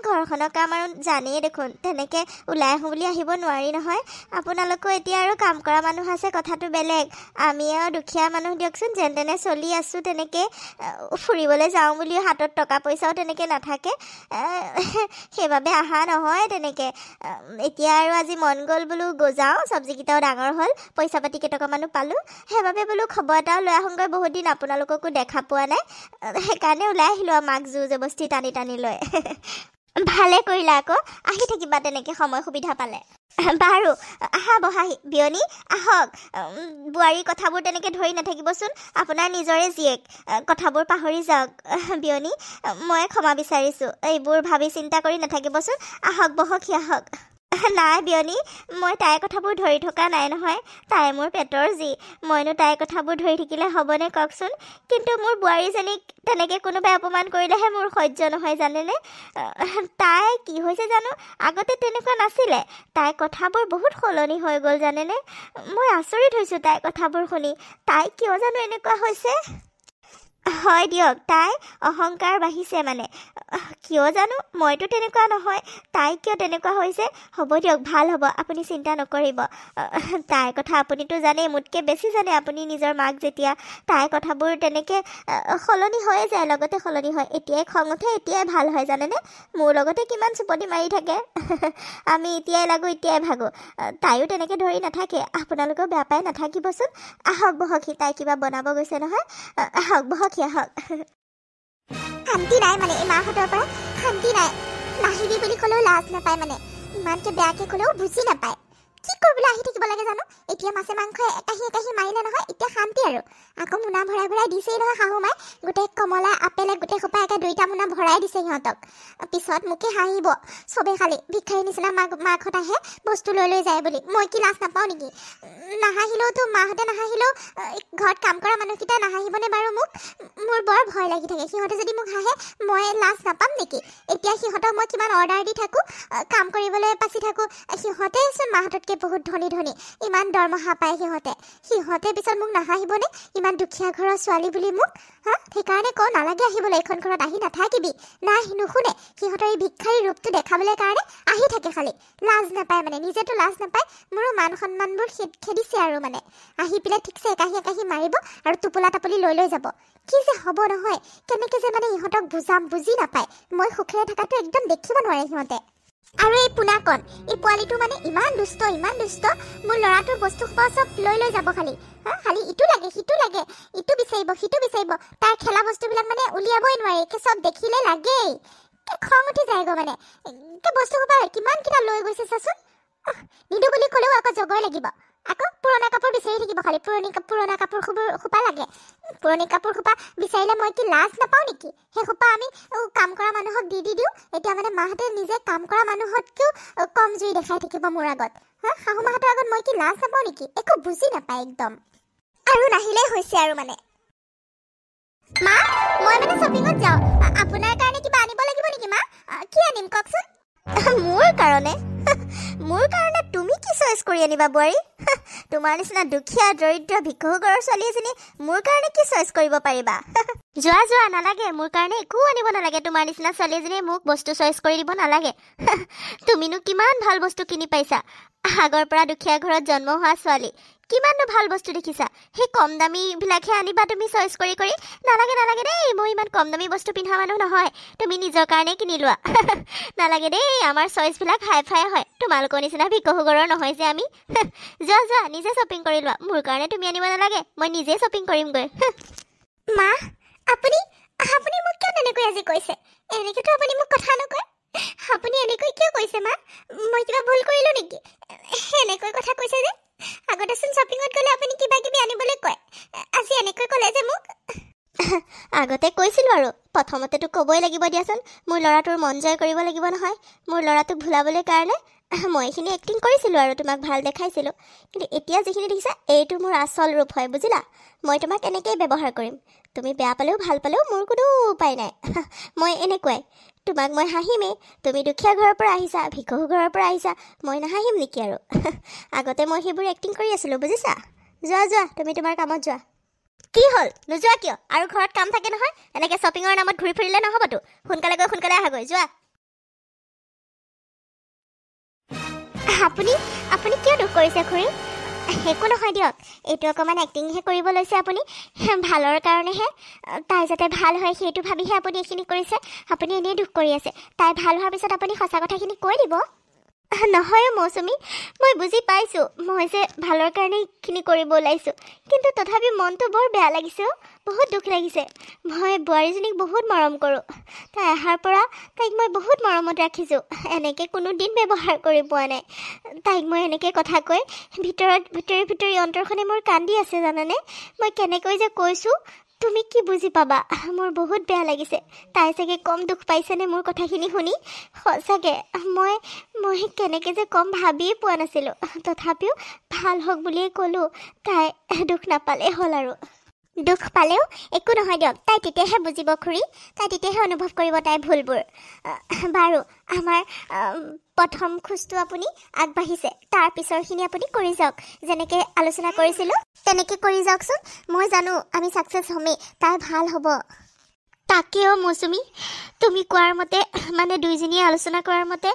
ঘৰখনৰ কাম আৰু জানেই দেখোন তেনেকৈ ওলাই আহোঁ বুলি আহিব নোৱাৰি নহয় আপোনালোকো এতিয়া আৰু কাম কৰা মানুহ আছে কথাটো বেলেগ আমি আৰু দুখীয়া মানুহ দিয়কচোন যেন তেনে চলি আছোঁ তেনেকৈ ফুৰিবলৈ যাওঁ বুলি বুলিও হাতত টকা পইচাও তেনেকৈ নাথাকে সেইবাবে অহা নহয় তেনেকৈ এতিয়া আৰু আজি মন গ'ল বোলো যাওঁ চব্জিকেইটাও ডাঙৰ হ'ল পইচা পাতি কেইটকামানো পালোঁ সেইবাবে বোলো খবৰ এটাও লৈ আহোঁগৈ বহুত দিন আপোনালোককো দেখা পোৱা নাই সেইকাৰণে ওলাই আহিলোঁ আৰু মাক জোৰ জবস্তি টানি টানি লৈ ভালে কৰিলা আকৌ আহি থাকিবা তেনেকৈ সময় সুবিধা পালে বাৰু আহা বহাহি বিয়নী আহক বোৱাৰীৰ কথাবোৰ তেনেকৈ ধৰি নাথাকিবচোন আপোনাৰ নিজৰে জীয়েক কথাবোৰ পাহৰি যাওক বিয়নী মই ক্ষমা বিচাৰিছোঁ এইবোৰ ভাবি চিন্তা কৰি নাথাকিবচোন আহক বহকহি আহক নাই বিয়নী মই তাইৰ কথাবোৰ ধৰি থকা নাই নহয় তাই মোৰ পেটৰ যি মইনো তাইৰ কথাবোৰ ধৰি থাকিলে হ'বনে কওকচোন কিন্তু মোৰ বোৱাৰীজনীক তেনেকৈ কোনোবাই অপমান কৰিলেহে মোৰ সহ্য নহয় জানেনে তাই কি হৈছে জানো আগতে তেনেকুৱা নাছিলে তাইৰ কথাবোৰ বহুত সলনি হৈ গ'ল জানেনে মই আচৰিত হৈছোঁ তাইৰ কথাবোৰ শুনি তাই কিয় জানো এনেকুৱা হৈছে হয় দিয়ক তাই অহংকাৰ বাঢ়িছে মানে কিয় জানো মইতো তেনেকুৱা নহয় তাই কিয় তেনেকুৱা হৈছে হ'ব দিয়ক ভাল হ'ব আপুনি চিন্তা নকৰিব তাইৰ কথা আপুনিতো জানেই মোতকৈ বেছি জানে আপুনি নিজৰ মাক যেতিয়া তাইৰ কথাবোৰ তেনেকৈ সলনি হৈয়ে যায় লগতে সলনি হয় এতিয়াই খং উঠে এতিয়াই ভাল হয় জানেনে মোৰ লগতে কিমান চুপতি মাৰি থাকে আমি এতিয়াই লাগোঁ এতিয়াই ভাগোঁ তাইও তেনেকৈ ধৰি নাথাকে আপোনালোকেও বেয়া পাই নাথাকিবচোন আহক বহকহি তাই কিবা বনাব গৈছে নহয় আহক বহক আহক শান্তি নাই মানে এই মাহঁতৰ পৰা শান্তি নাই নাহিবি বুলি ক'লেও লাজ নাপায় মানে ইমানকৈ বেয়াকৈ ক'লেও বুজি নাপায় কি কৰিবলৈ আহি থাকিব লাগে জানো এতিয়া মাছে মাংস একাহি একাহি মাৰিলে নহয় এতিয়া শান্তি আৰু আকৌ মোনা ভৰাই ভৰাই দিছেই নহয় শাহু মাই গোটেই কমলা আপেলে গোটেই সোপা একে 2টা মোনা ভৰাই দিছে সিহঁতক পিছত মোকে হাঁহিব চবেই খালি ভিক্ষাৰী নিচিনা মাকহঁত আহে বস্তু লৈ লৈ যায় বুলি মই কি লাজ নাপাওঁ নেকি নাহাঁহিলেওতো মাহঁতে নাহাঁহিলেও ঘৰত কাম কৰা মানুহকেইটা নাহাঁহিবনে বাৰু মোক মোৰ বৰ ভয় লাগি থাকে সিহঁতে যদি মোক হাঁহে মই লাজ নাপাম নেকি এতিয়া সিহঁতক মই কিমান অৰ্ডাৰ দি থাকোঁ কাম কৰিবলৈ পাচি থাকোঁ সিহঁতেচোন মাহঁততকৈ বহুত ধনী ধনী ইমান দৰমহা পায় সিহঁতে পিছত মোক নাহাঁহিবনে ইমান দুখীয়া ঘৰৰ ছোৱালী বুলি মোক সেইকাৰণে কওঁ নালাগে আহিবলৈ এইখন ঘৰত আহি নাথাকিবি নাই নুশুনে সিহঁতৰ এই ভিক্ষাৰী ৰূপটো দেখাবলৈ কাৰণে আহি থাকে খালি লাজ নাপায় মানে নিজেতো লাজ নাপায় মোৰো মান সন্মানবোৰ খেদিছে আৰু মানে আহি পেলাই ঠিকছে একাহি একাহি মাৰিব আৰু টোপোলা টাপলি লৈ লৈ যাব কি যে হ'ব নহয় কেনেকৈ যে মানে ইহঁতক বুজাম বুজি নাপায় মই সুখেৰে থকাটো একদম দেখিব নোৱাৰে সিহঁতে আৰু এই পোনাকণ এই পোৱালিটো মানে ইমান দুষ্ট মোৰ ল'ৰাটোৰ বস্তু সোপা চব লৈ লৈ যাব খালি খালি ইটো লাগে সিটো লাগে ইটো বিচাৰিব সিটো বিচাৰিব তাৰ খেলা বস্তুবিলাক মানে উলিয়াবই নোৱাৰে একে চব দেখিলে লাগেই খং উঠি যায়গৈ মানে বস্তু সোপা কিমানকেইটা লৈ গৈছে চাচোন নিদো বুলি ক'লেও আকৌ জগৰ লাগিব আকৌ পুৰণা কাপোৰ বিচাৰি থাকিব খালি পুৰণা কাপোৰ সোপা লাগে পুৰণি কাপোৰ সোপা বিচাৰিলে মই কি লাজ নাপাওঁ নেকি সেই সোপা আমি কাম কৰা মানুহক দি দিওঁ এতিয়া মানে মাহঁতে নিজে কাম কৰা মানুহতকৈও কম জুই দেখাই থাকিব মোৰ আগত শাহু মাহঁতৰ আগত মই কি লাজ নাপাওঁ নেকি একো বুজি নাপায় একদম আৰু নাহিলেই হৈছে আৰু মানে মা মই মানে শ্বপিঙত যাওঁ আপোনাৰ কাৰণে কিবা আনিব লাগিব নেকি মা কি আনিম কওকচোন মোৰ কাৰণে তুমি কি চইচ কৰি আনিবা বোৱাৰী তোমাৰ নিচিনা দুখীয়া দৰিদ্ৰ ভিক্ষুক ঘৰৰ ছোৱালী এজনী মোৰ কাৰণে কি চইচ কৰিব পাৰিবা যোৱা নালাগে মোৰ কাৰণে একো আনিব নালাগে তোমাৰ নিচিনা ছোৱালী এজনীয়ে মোক বস্তু চইচ কৰি দিব নালাগে তুমিনো কিমান ভাল বস্তু কিনি পাইছা আগৰ পৰা দুখীয়া ঘৰত জন্ম হোৱা ছোৱালী কিমাননো ভাল বস্তু দেখিছা সেই কম দামীবিলাকহে আনিবা তুমি চইচ কৰি নালাগে দেই মই ইমান কম দামী বস্তু পিন্ধা মানুহ নহয় তুমি নিজৰ কাৰণে কিনি লোৱা নালাগে দেই আমাৰ চইচবিলাক হাই ফাই হয় তোমালোকৰ নিচিনা ভিক্ষুক ঘৰৰ নহয় যে আমি যোৱা নিজে শ্বপিং কৰি লোৱা মোৰ কাৰণে তুমি আনিব নালাগে মই নিজে শ্বপিং কৰিমগৈ মা আপুনি মোক কিয় তেনেকৈ আজি কৈছে এনেকৈতো আপুনি মোক কথা নকয় আপুনি এনেকৈ কিয় কৈছে মা মই কিবা ভুল কৰিলোঁ নেকি এনেকৈ কথা কৈছে যে আগতেচোন শ্বপিঙত গ'লে আপুনি কিবা কিবি আনিবলৈ কয় আজি এনেকৈ ক'লে যে মোক আগতে কৈছিলোঁ আৰু প্ৰথমতেতো ক'বই লাগিব দিয়াচোন মোৰ ল'ৰাটোৰ মন জয় কৰিব লাগিব নহয় মোৰ ল'ৰাটোক ভুলাবলৈ কাৰণে মই এইখিনি এক্টিং কৰিছিলোঁ আৰু তোমাক ভাল দেখাইছিলোঁ কিন্তু এতিয়া যিখিনি দেখিছা এইটো মোৰ আচল ৰূপ হয় বুজিলা মই তোমাক এনেকৈয়ে ব্যৱহাৰ কৰিম তুমি বেয়া পালেও ভাল পালেও মোৰ কোনো উপায় নাই মই এনেকুৱাই তোমাক মই হাঁহিমেই তুমি দুখীয়া ঘৰৰ পৰা আহিছা ভিক্ষুক ঘৰৰ পৰা আহিছা মই নাহাঁহিম নেকি আৰু আগতে মই সেইবোৰ এক্টিং কৰি আছিলোঁ বুজিছা যোৱা তুমি তোমাৰ কামত যোৱা কি হ'ল নোযোৱা কিয় আৰু ঘৰত কাম থাকে নহয় এনেকৈ শ্বপিঙৰ নামত ঘূৰি ফুৰিলে নহ'বতো সোনকালে গৈ সোনকালে আহাগৈ যোৱা আপুনি কিয় দুখ কৰিছে খুৰী একো নহয় দিয়ক, এইটো অকণমান এক্টিংহে কৰিব লৈছে আপুনি, ভালৰ কাৰণেহে। তাই যাতে ভাল হয় সেইটো ভাবিহে আপুনি এইখিনি কৰিছে। আপুনি এনেই দুখ কৰি আছে। তাই ভাল হোৱাৰ পিছত আপুনি সঁচা কথাখিনি কৈ দিব। নহয় মৌচুমী, মই বুজি পাইছোঁ মই যে ভালৰ কাৰণে এইখিনি কৰিব ওলাইছোঁ, কিন্তু তথাপি মনটো বৰ বেয়া লাগিছে। বহুত দুখ লাগিছে। মই বোৱাৰীজনীক বহুত মৰম কৰোঁ। তাই অহাৰ পৰা তাইক মই বহুত মৰমত ৰাখিছোঁ। এনেকৈ কোনো দিন ব্যৱহাৰ কৰি পোৱা নাই। তাইক মই এনেকৈ কথা কৈ ভিতৰি অন্তৰখনে মোৰ কান্দি আছে জানানে। মই কেনেকৈ যে কৈছোঁ তুমি কি বুজি পাবা। মোৰ বহুত বেয়া লাগিছে। তাই চাগে কম দুখ পাইছেনে মোৰ কথাখিনি শুনি। সঁচাকৈ মই কেনেকৈ যে কম ভাবিয়ে পোৱা নাছিলোঁ। তথাপিও ভাল হওক বুলিয়ে ক'লোঁ। তাই দুখ নাপালেই হ'ল আৰু। দুখ পালেও একো নহয় দিয়ক, তাই তেতিয়াহে বুজিব খুৰী। তাই তেতিয়াহে অনুভৱ কৰিব তাইৰ ভুলবোৰ। বাৰু আমাৰ প্ৰথম খোজটো আপুনি আগবাঢ়িছে, তাৰ পিছৰখিনি আপুনি কৰি যাওক। যেনেকৈ আলোচনা কৰিছিলোঁ তেনেকৈ কৰি যাওকচোন। মই জানো আমি ছাকচেছ হ'মেই, তাই ভাল হ'ব। তাকেও মৌচুমী, তুমি কোৱাৰ মতে মানে দুইজনীয়ে আলোচনা কৰাৰ মতে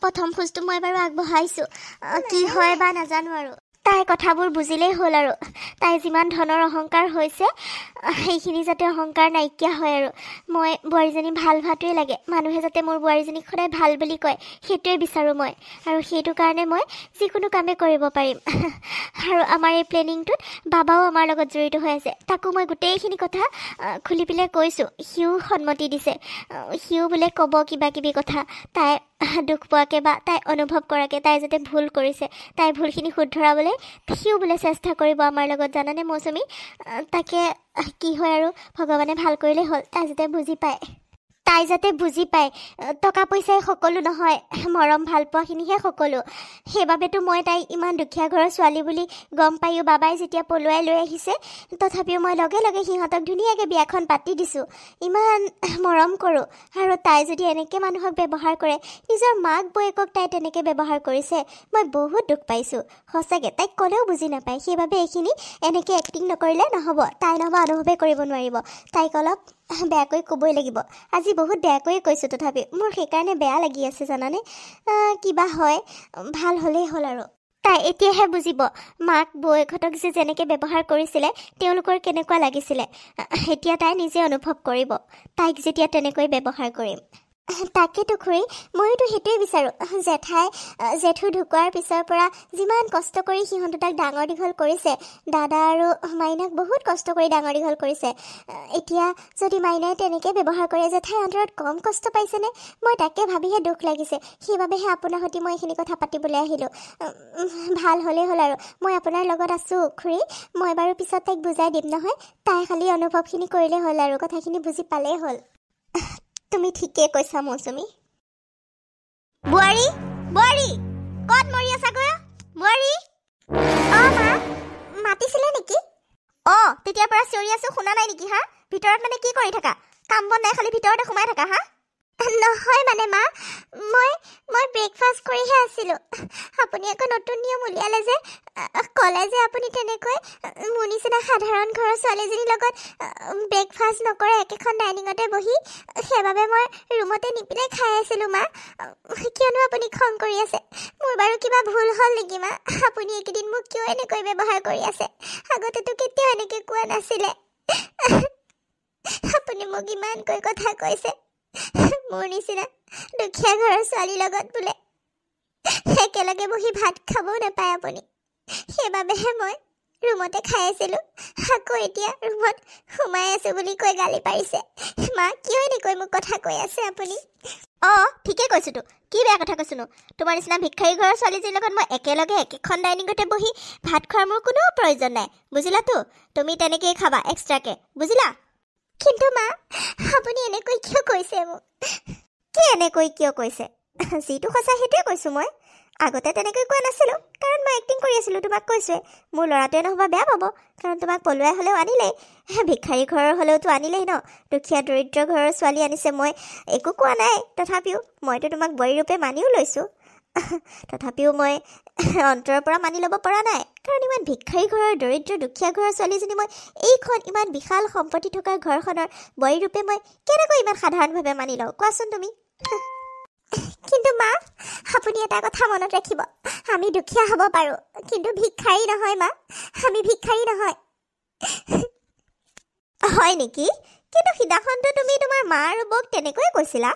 প্ৰথম খোজটো মই বাৰু আগবঢ়াইছোঁ। কি হয় বা নাজানো আৰু। তাইৰ কথাবোৰ বুজিলেই হ'ল আৰু। তাই যিমান ধনৰ অহংকাৰ হৈছে সেইখিনি যাতে অহংকাৰ নাইকিয়া হয় আৰু। মই বোৱাৰীজনী ভাল হোৱাটোৱে লাগে। মানুহে যাতে মোৰ বোৱাৰীজনীক সদায় ভাল বুলি কয় সেইটোৱে বিচাৰোঁ মই। আৰু সেইটো কাৰণে মই যিকোনো কামেই কৰিব পাৰিম। আৰু আমাৰ এই প্লেনিংটোত বাবাও আমাৰ লগত জড়িত হৈ আছে। তাকো মই গোটেইখিনি কথা খুলি পেলাই কৈছোঁ। সিও সন্মতি দিছে। সিও বোলে ক'ব কিবা কিবি কথা। তাই দুখ পোৱাকৈ বা তাই অনুভৱ কৰাকৈ, তাই যাতে ভুল কৰিছে তাইৰ ভুলখিনি শুধৰাবলৈ সিও বোলে চেষ্টা কৰিব আমাৰ লগত, জানানে মৌচুমী। তাকে কি হয় আৰু ভগৱানে ভাল কৰিলেই হ'ল। তাই যাতে বুজি পায় টকা পইচাই সকলো নহয়, মৰম ভাল পোৱাখিনিহে সকলো। সেইবাবেতো মই তাইক ইমান দুখীয়া ঘৰৰ ছোৱালী বুলি গম পায়ো বাবাই যেতিয়া পলুৱাই লৈ আহিছে, তথাপিও মই লগে লগে সিহঁতক ধুনীয়াকৈ বিয়াখন পাতি দিছোঁ। ইমান মৰম কৰোঁ। আৰু তাই যদি এনেকৈ মানুহক ব্যৱহাৰ কৰে, নিজৰ মাক বৌয়েকক তাই তেনেকৈ ব্যৱহাৰ কৰিছে, মই বহুত দুখ পাইছোঁ সঁচাকৈ। তাইক ক'লেও বুজি নাপায়। সেইবাবে এইখিনি এনেকৈ এক্টিং নকৰিলে নহ'ব। তাই নহ'ব অনুভৱেই কৰিব নোৱাৰিব। তাইক অলপ বেয়াকৈ ক'বই লাগিব। আজি বহুত বেয়াকৈয়ে কৈছোঁ, তথাপি মোৰ সেইকাৰণে বেয়া লাগি আছে জানানে। কিবা হয়, ভাল হ'লেই হ'ল আৰু। তাই এতিয়াহে বুজিব মাক বৌয়েকহঁতক যে যেনেকৈ ব্যৱহাৰ কৰিছিলে তেওঁলোকৰ কেনেকুৱা লাগিছিলে। এতিয়া তাই নিজে অনুভৱ কৰিব তাইক যেতিয়া তেনেকৈ ব্যৱহাৰ কৰিম। তাকেতো খুৰী, ময়োতো সেইটোৱে বিচাৰোঁ। জেঠু ঢুকোৱাৰ পিছৰ পৰা যিমান কষ্ট কৰি সিহঁত তাক ডাঙৰ দীঘল কৰিছে, দাদা আৰু মাইনাক বহুত কষ্ট কৰি ডাঙৰ দীঘল কৰিছে। এতিয়া যদি মাইনাই তেনেকৈ ব্যৱহাৰ কৰে, জেঠাই অন্তৰত কম কষ্ট পাইছেনে? মই তাকে ভাবিহে দুখ লাগিছে। সেইবাবেহে আপোনাৰ সৈতে মই এইখিনি কথা পাতিবলৈ আহিলোঁ। ভাল হ'লেই হ'ল আৰু। মই আপোনাৰ লগত আছোঁ খুৰী। মই বাৰু পিছত তাইক বুজাই দিম নহয়। তাই খালি অনুভৱখিনি কৰিলেই হ'ল আৰু, কথাখিনি বুজি পালেই হ'ল। তুমি ঠিকেই কৈছা মৌচুমী। বোৱাৰী ক'ত মৰি আছাগৈ? বোৱাৰী মা মাতিছিলে নেকি? তেতিয়াৰ পৰা চিঞৰি আছোঁ, শুনা নাই নেকি? ভিতৰত মানে কি কৰি থাকা? কাম বন নাই, খালি ভিতৰতে সোমাই থাকা? নহয় মানে মা, মই ব্ৰেকফাষ্ট কৰিহে আছিলোঁ। আপুনি আকৌ নতুন নিয়ম উলিয়ালে যে, ক'লে যে আপুনি তেনেকৈ মোৰ নিচিনা সাধাৰণ ঘৰৰ ছোৱালীজনীৰ লগত ব্ৰেকফাষ্ট নকৰে একেখন ডাইনিঙতে বহি। সেইবাবে মই ৰুমতে নিপিনে খাই আছিলোঁ মা। কিয়নো আপুনি খং কৰি আছে? মোৰ বাৰু কিবা ভুল হ'ল নেকি মা? আপুনি এইকেইদিন মোক কিয় এনেকৈ ব্যৱহাৰ কৰি আছে? আগতেতো কেতিয়াও এনেকৈ কোৱা নাছিলে। আপুনি মোক ইমানকৈ কথা কৈছে। মোৰ নিচিনা দুখীয়া ঘৰৰ ছোৱালীৰ লগত বোলে একেলগে বহি ভাত খাবও নাপায় আপুনি। সেইবাবেহে মই ৰুমতে খাই আছিলোঁ। আকৌ এতিয়া ৰুমত সোমাই আছোঁ বুলি কৈ গালি পাৰিছে। মা, কিয় এনেকৈ মোক কথা কৈ আছে আপুনি? ঠিকে কৈছোঁতো। কি বেয়া কথা কৈছোঁনো? তোমাৰ নিচিনা ভিক্ষাৰী ঘৰৰ ছোৱালীজনীৰ লগত মই একেলগে একেখন ডাইনিঙতে বহি ভাত খোৱাৰ মোৰ কোনো প্ৰয়োজন নাই। বুজিলাতো? তুমি তেনেকৈয়ে খাবা এক্সট্ৰাকৈ, বুজিলা? কিন্তু মা, আপুনি এনেকৈ কিয় কৈছে মোক? কি এনেকৈ কিয় কৈছে? যিটো সঁচা সেইটোৱে কৈছোঁ মই। আগতে তেনেকৈ কোৱা নাছিলোঁ, কাৰণ মই এক্টিং কৰি আছিলোঁ। তোমাক কৈছোঁৱে, মোৰ ল'ৰাটোৱে নহ'বা বেয়া পাব, কাৰণ তোমাক পলুৱাই হ'লেও আনিলেই। ভিক্ষাৰী ঘৰৰ হ'লেওতো আনিলেই ন। দুখীয়া দৰিদ্ৰ ঘৰৰ ছোৱালী আনিছে, মই একো কোৱা নাই। তথাপিও মইতো তোমাক বোৱাৰী ৰূপে মানিও লৈছোঁ। তথাপিও মই অন্তৰৰ পৰা মানি ল'ব পৰা নাই, কাৰণ ইমান ভিক্ষাৰী ঘৰৰ দৰিদ্ৰ দুখীয়া ঘৰৰ ছোৱালীজনী মই এইখন ইমান বিশাল সম্পত্তি থকা ঘৰখনৰ বোৱাৰী ৰূপে মই কেনেকৈ ইমান সাধাৰণভাৱে মানি লওঁ কোৱাচোন তুমি? কিন্তু মা আপুনি এটা কথা মনত ৰাখিব আমি দুখীয়া হ'ব পাৰোঁ কিন্তু ভিক্ষাৰী নহয় মা আমি ভিক্ষাৰী নহয় হয় নেকি কিন্তু সিদিনাখনতো তুমি তোমাৰ মা আৰু বৌক তেনেকৈয়ে কৈছিলা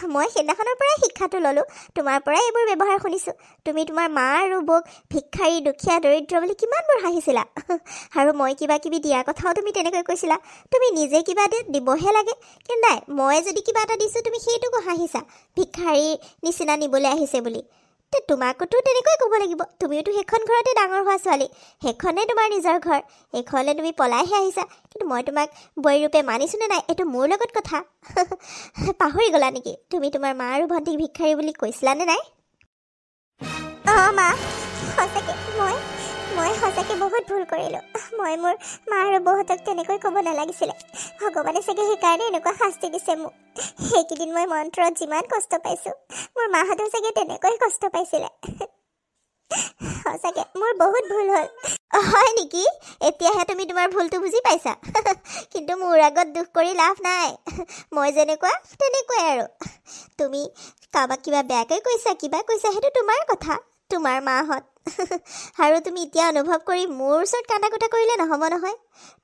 মই সেইদিনাখনৰ পৰাই শিক্ষাটো ল'লোঁ তোমাৰ পৰাই এইবোৰ ব্যৱহাৰ শুনিছোঁ তুমি তোমাৰ মা আৰু বৌক ভিক্ষাৰী দুখীয়া দৰিদ্ৰ বুলি কিমানবোৰ হাঁহিছিলা আৰু মই কিবা কিবি দিয়াৰ কথাও তুমি তেনেকৈ কৈছিলা তুমি নিজে কিবা দিবহে লাগে কিন্তু নাই মই যদি কিবা এটা দিছোঁ তুমি সেইটোকো হাঁহিছা ভিক্ষাৰী নিচিনা নিবলৈ আহিছে বুলি তে তোমাকোতো তেনেকৈ ক'ব লাগিব তুমিওতো সেইখন ঘৰতে ডাঙৰ হোৱা ছোৱালী সেইখনে তোমাৰ নিজৰ ঘৰ এইখনলৈ তুমি পলাইহে আহিছা কিন্তু মই তোমাক বোৱাৰী ৰূপে মানিছোঁ নে নাই এইটো মোৰ লগত কথা পাহৰি গ'লা নেকি তুমি তোমাৰ মা আৰু ভণ্টিক ভিক্ষাৰী বুলি কৈছিলানে নাই অঁ মা সঁচাকৈ মই সঁচাকৈ বহুত ভুল কৰিলোঁ মই মোৰ মা আৰু বৌহঁতক তেনেকৈ ক'ব নালাগিছিলে ভগৱানে চাগে সেইকাৰণে এনেকুৱা শাস্তি দিছে মোক সেইকেইদিন মই মন্ত্ৰত যিমান কষ্ট পাইছোঁ মোৰ মাহঁতেও চাগে তেনেকৈ কষ্ট পাইছিলে সঁচাকৈ মোৰ বহুত ভুল হ'ল হয় নেকি এতিয়াহে তুমি তোমাৰ ভুলটো বুজি পাইছা কিন্তু মোৰ আগত দুখ কৰি লাভ নাই মই যেনেকুৱা তেনেকুৱাই আৰু তুমি কাৰোবাক কিবা বেয়াকৈ কৈছা কিবা কৈছা সেইটো তোমাৰ কথা তোমাৰ মাহঁত আৰু তুমি এতিয়া অনুভৱ কৰি মোৰ ওচৰত কান্দা কুটা কৰিলে নহ'ব নহয়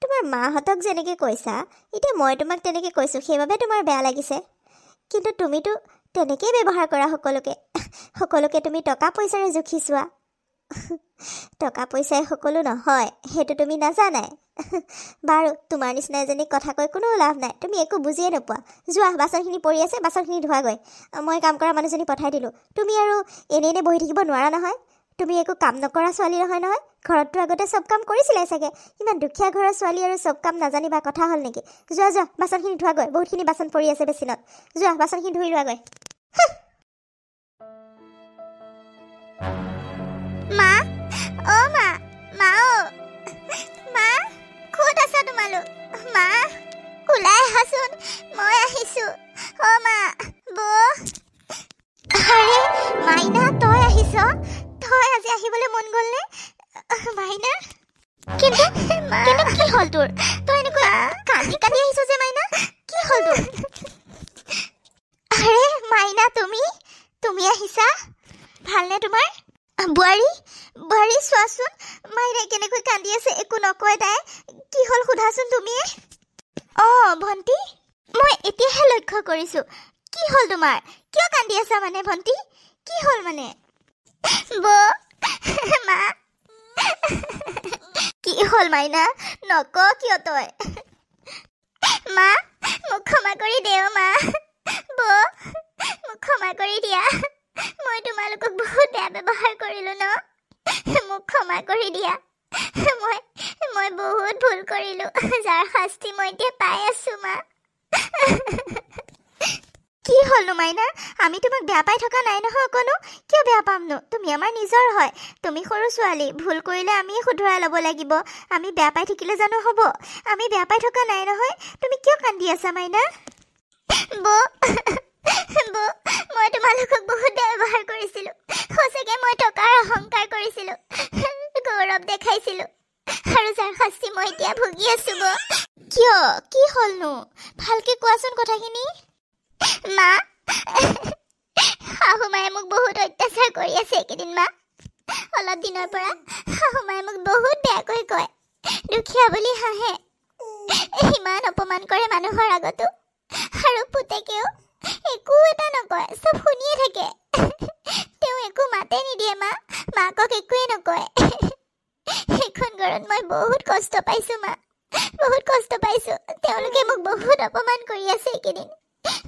তোমাৰ মাহঁতক যেনেকৈ কৈছা এতিয়া মই তোমাক তেনেকৈ কৈছোঁ সেইবাবে তোমাৰ বেয়া লাগিছে কিন্তু তুমিতো তেনেকৈয়ে ব্যৱহাৰ কৰা সকলোকে তুমি টকা পইচাৰে জুখি চোৱা টকা পইচাই সকলো নহয় সেইটো তুমি নাজানাই বাৰু তোমাৰ নিচিনা এজনীক কথা কৈ কোনো লাভ নাই তুমি একো বুজিয়ে নোপোৱা যোৱা বাচনখিনি পৰি আছে বাচনখিনি ধোৱাগৈ মই কাম কৰা মানুহজনী পঠাই দিলোঁ তুমি আৰু এনেই বহি থাকিব নোৱাৰা নহয় তুমি একো কাম নকৰা ছোৱালী নহয় ঘৰততো আগতে চব কাম কৰিছিলাই চাগে ইমান দুখীয়া ঘৰৰ ছোৱালী আৰু চব কাম নাজানিবা কথা হ'ল নেকি যোৱা বাচনখিনি ধোৱাগৈ বহুতখিনি বাচন পৰি আছে বেচিনত যোৱা বাচনখিনি ধুই লোৱাগৈ মা অ' মা ক'ত আছা তোমালোক মা ওলাই আহাচোন মই আহিছোঁ অ' মা বৌ আৰে মাইনা তই আহিছ তই আজি আহিবলৈ মন গ'লনে মাইনা কিন্তু কি হ'ল তোৰ তই এনেকৈ কান্দি আহিছ যে মাইনা কি হ'ল তোৰ আৰে মাইনা তুমি আহিছা ভালনে তোমাৰ বোৱাৰী চোৱাচোন মাইনাই কেনেকৈ কান্দি আছে একো নকয় তাই কি হ'ল সোধাচোন তুমিয়ে অঁ ভণ্টি মই এতিয়াহে লক্ষ্য কৰিছোঁ কি হ'ল তোমাৰ কিয় কান্দি আছা মানে ভণ্টি কি হ'ল মানে মা কি হ'ল মাইনা নক কিয় তই মা মোক ক্ষমা কৰি দে মা মোক ক্ষমা কৰি দিয়া মই তোমালোকক বহুত বেয়া ব্যৱহাৰ কৰিলোঁ ন মোক ক্ষমা কৰি দিয়া মই বহুত ভুল কৰিলোঁ যাৰ শাস্তি মই এতিয়া পাই আছোঁ মা কি হ'লনো মাইনা আমি তোমাক বেয়া পাই থকা নাই নহয় অকণো কিয় বেয়া পামনো তুমি আমাৰ নিজৰ হয় তুমি সৰু ছোৱালী ভুল কৰিলে আমিয়ে শুধৰাই ল'ব লাগিব আমি বেয়া পাই থাকিলে জানো হ'ব আমি বেয়া পাই থকা নাই নহয় তুমি কিয় কান্দি আছা মাইনা মই তোমালোকক বহুত বেয়া ব্যৱহাৰ কৰিছিলোঁ সঁচাকৈ মই টকাৰ অহংকাৰ কৰিছিলোঁ গৌৰৱ দেখাইছিলোঁ আৰু যাৰ শাস্তি মই এতিয়া ভুগি আছোঁ কিয় কি হ'লনো ভালকৈ কোৱাচোন কথাখিনি মা শাহু মায়ে মোক বহুত অত্যাচাৰ কৰি আছে এইকেইদিন মা অলপ দিনৰ পৰা শাহু মায়ে মোক বহুত বেয়াকৈ কয় দুখীয়া বুলি হাঁহে ইমান অপমান কৰে মানুহৰ আগতো আৰু পুতেকেও একো এটা নকয় চব শুনিয়ে থাকে তেওঁ একো মাতে নিদিয়ে মাকক একোৱে নকয় সেইখন ঘৰত মই বহুত কষ্ট পাইছোঁ মা বহুত কষ্ট পাইছোঁ তেওঁলোকে মোক বহুত অপমান কৰি আছে এইকেইদিন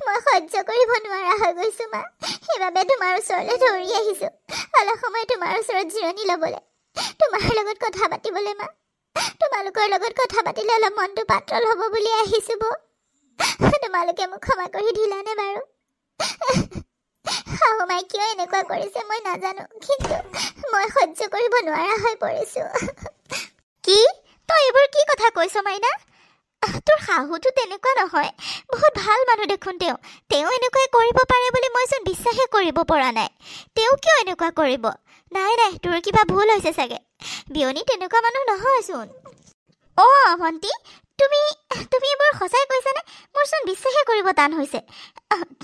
মই সহ্য কৰিব নোৱাৰা হৈ গৈছোঁ মা সেইবাবে তোমাৰ ওচৰলৈ দৌৰি আহিছোঁ অলপ সময় তোমাৰ ওচৰত জিৰণি ল'বলৈ তোমাৰ লগত কথা পাতিবলৈ মা তোমালোকৰ লগত কথা পাতিলে অলপ মনটো পাতল হ'ব বুলি আহিছোঁ তোমালোকে মোক ক্ষমা কৰি দিলানে বাৰু শাহু মাই কিয় এনেকুৱা কৰিছে মই নাজানো কিন্তু মই সহ্য কৰিব নোৱাৰা হৈ পৰিছোঁ কি তই এইবোৰ কি কথা কৈছ মাইনা তোৰ শাহুটো তেনেকুৱা নহয় বহুত ভাল মানুহ দেখোন তেওঁ এনেকুৱাই কৰিব পাৰে বুলি মইচোন বিশ্বাসে কৰিব পৰা নাই তেওঁ কিয় এনেকুৱা কৰিব নাই তোৰ কিবা ভুল হৈছে চাগে বিয়নী তেনেকুৱা মানুহ নহয়চোন অঁ ভণ্টি তুমি তুমি এইবোৰ সঁচাই কৈছানে? মোৰচোন বিশ্বাসে কৰিব টান হৈছে।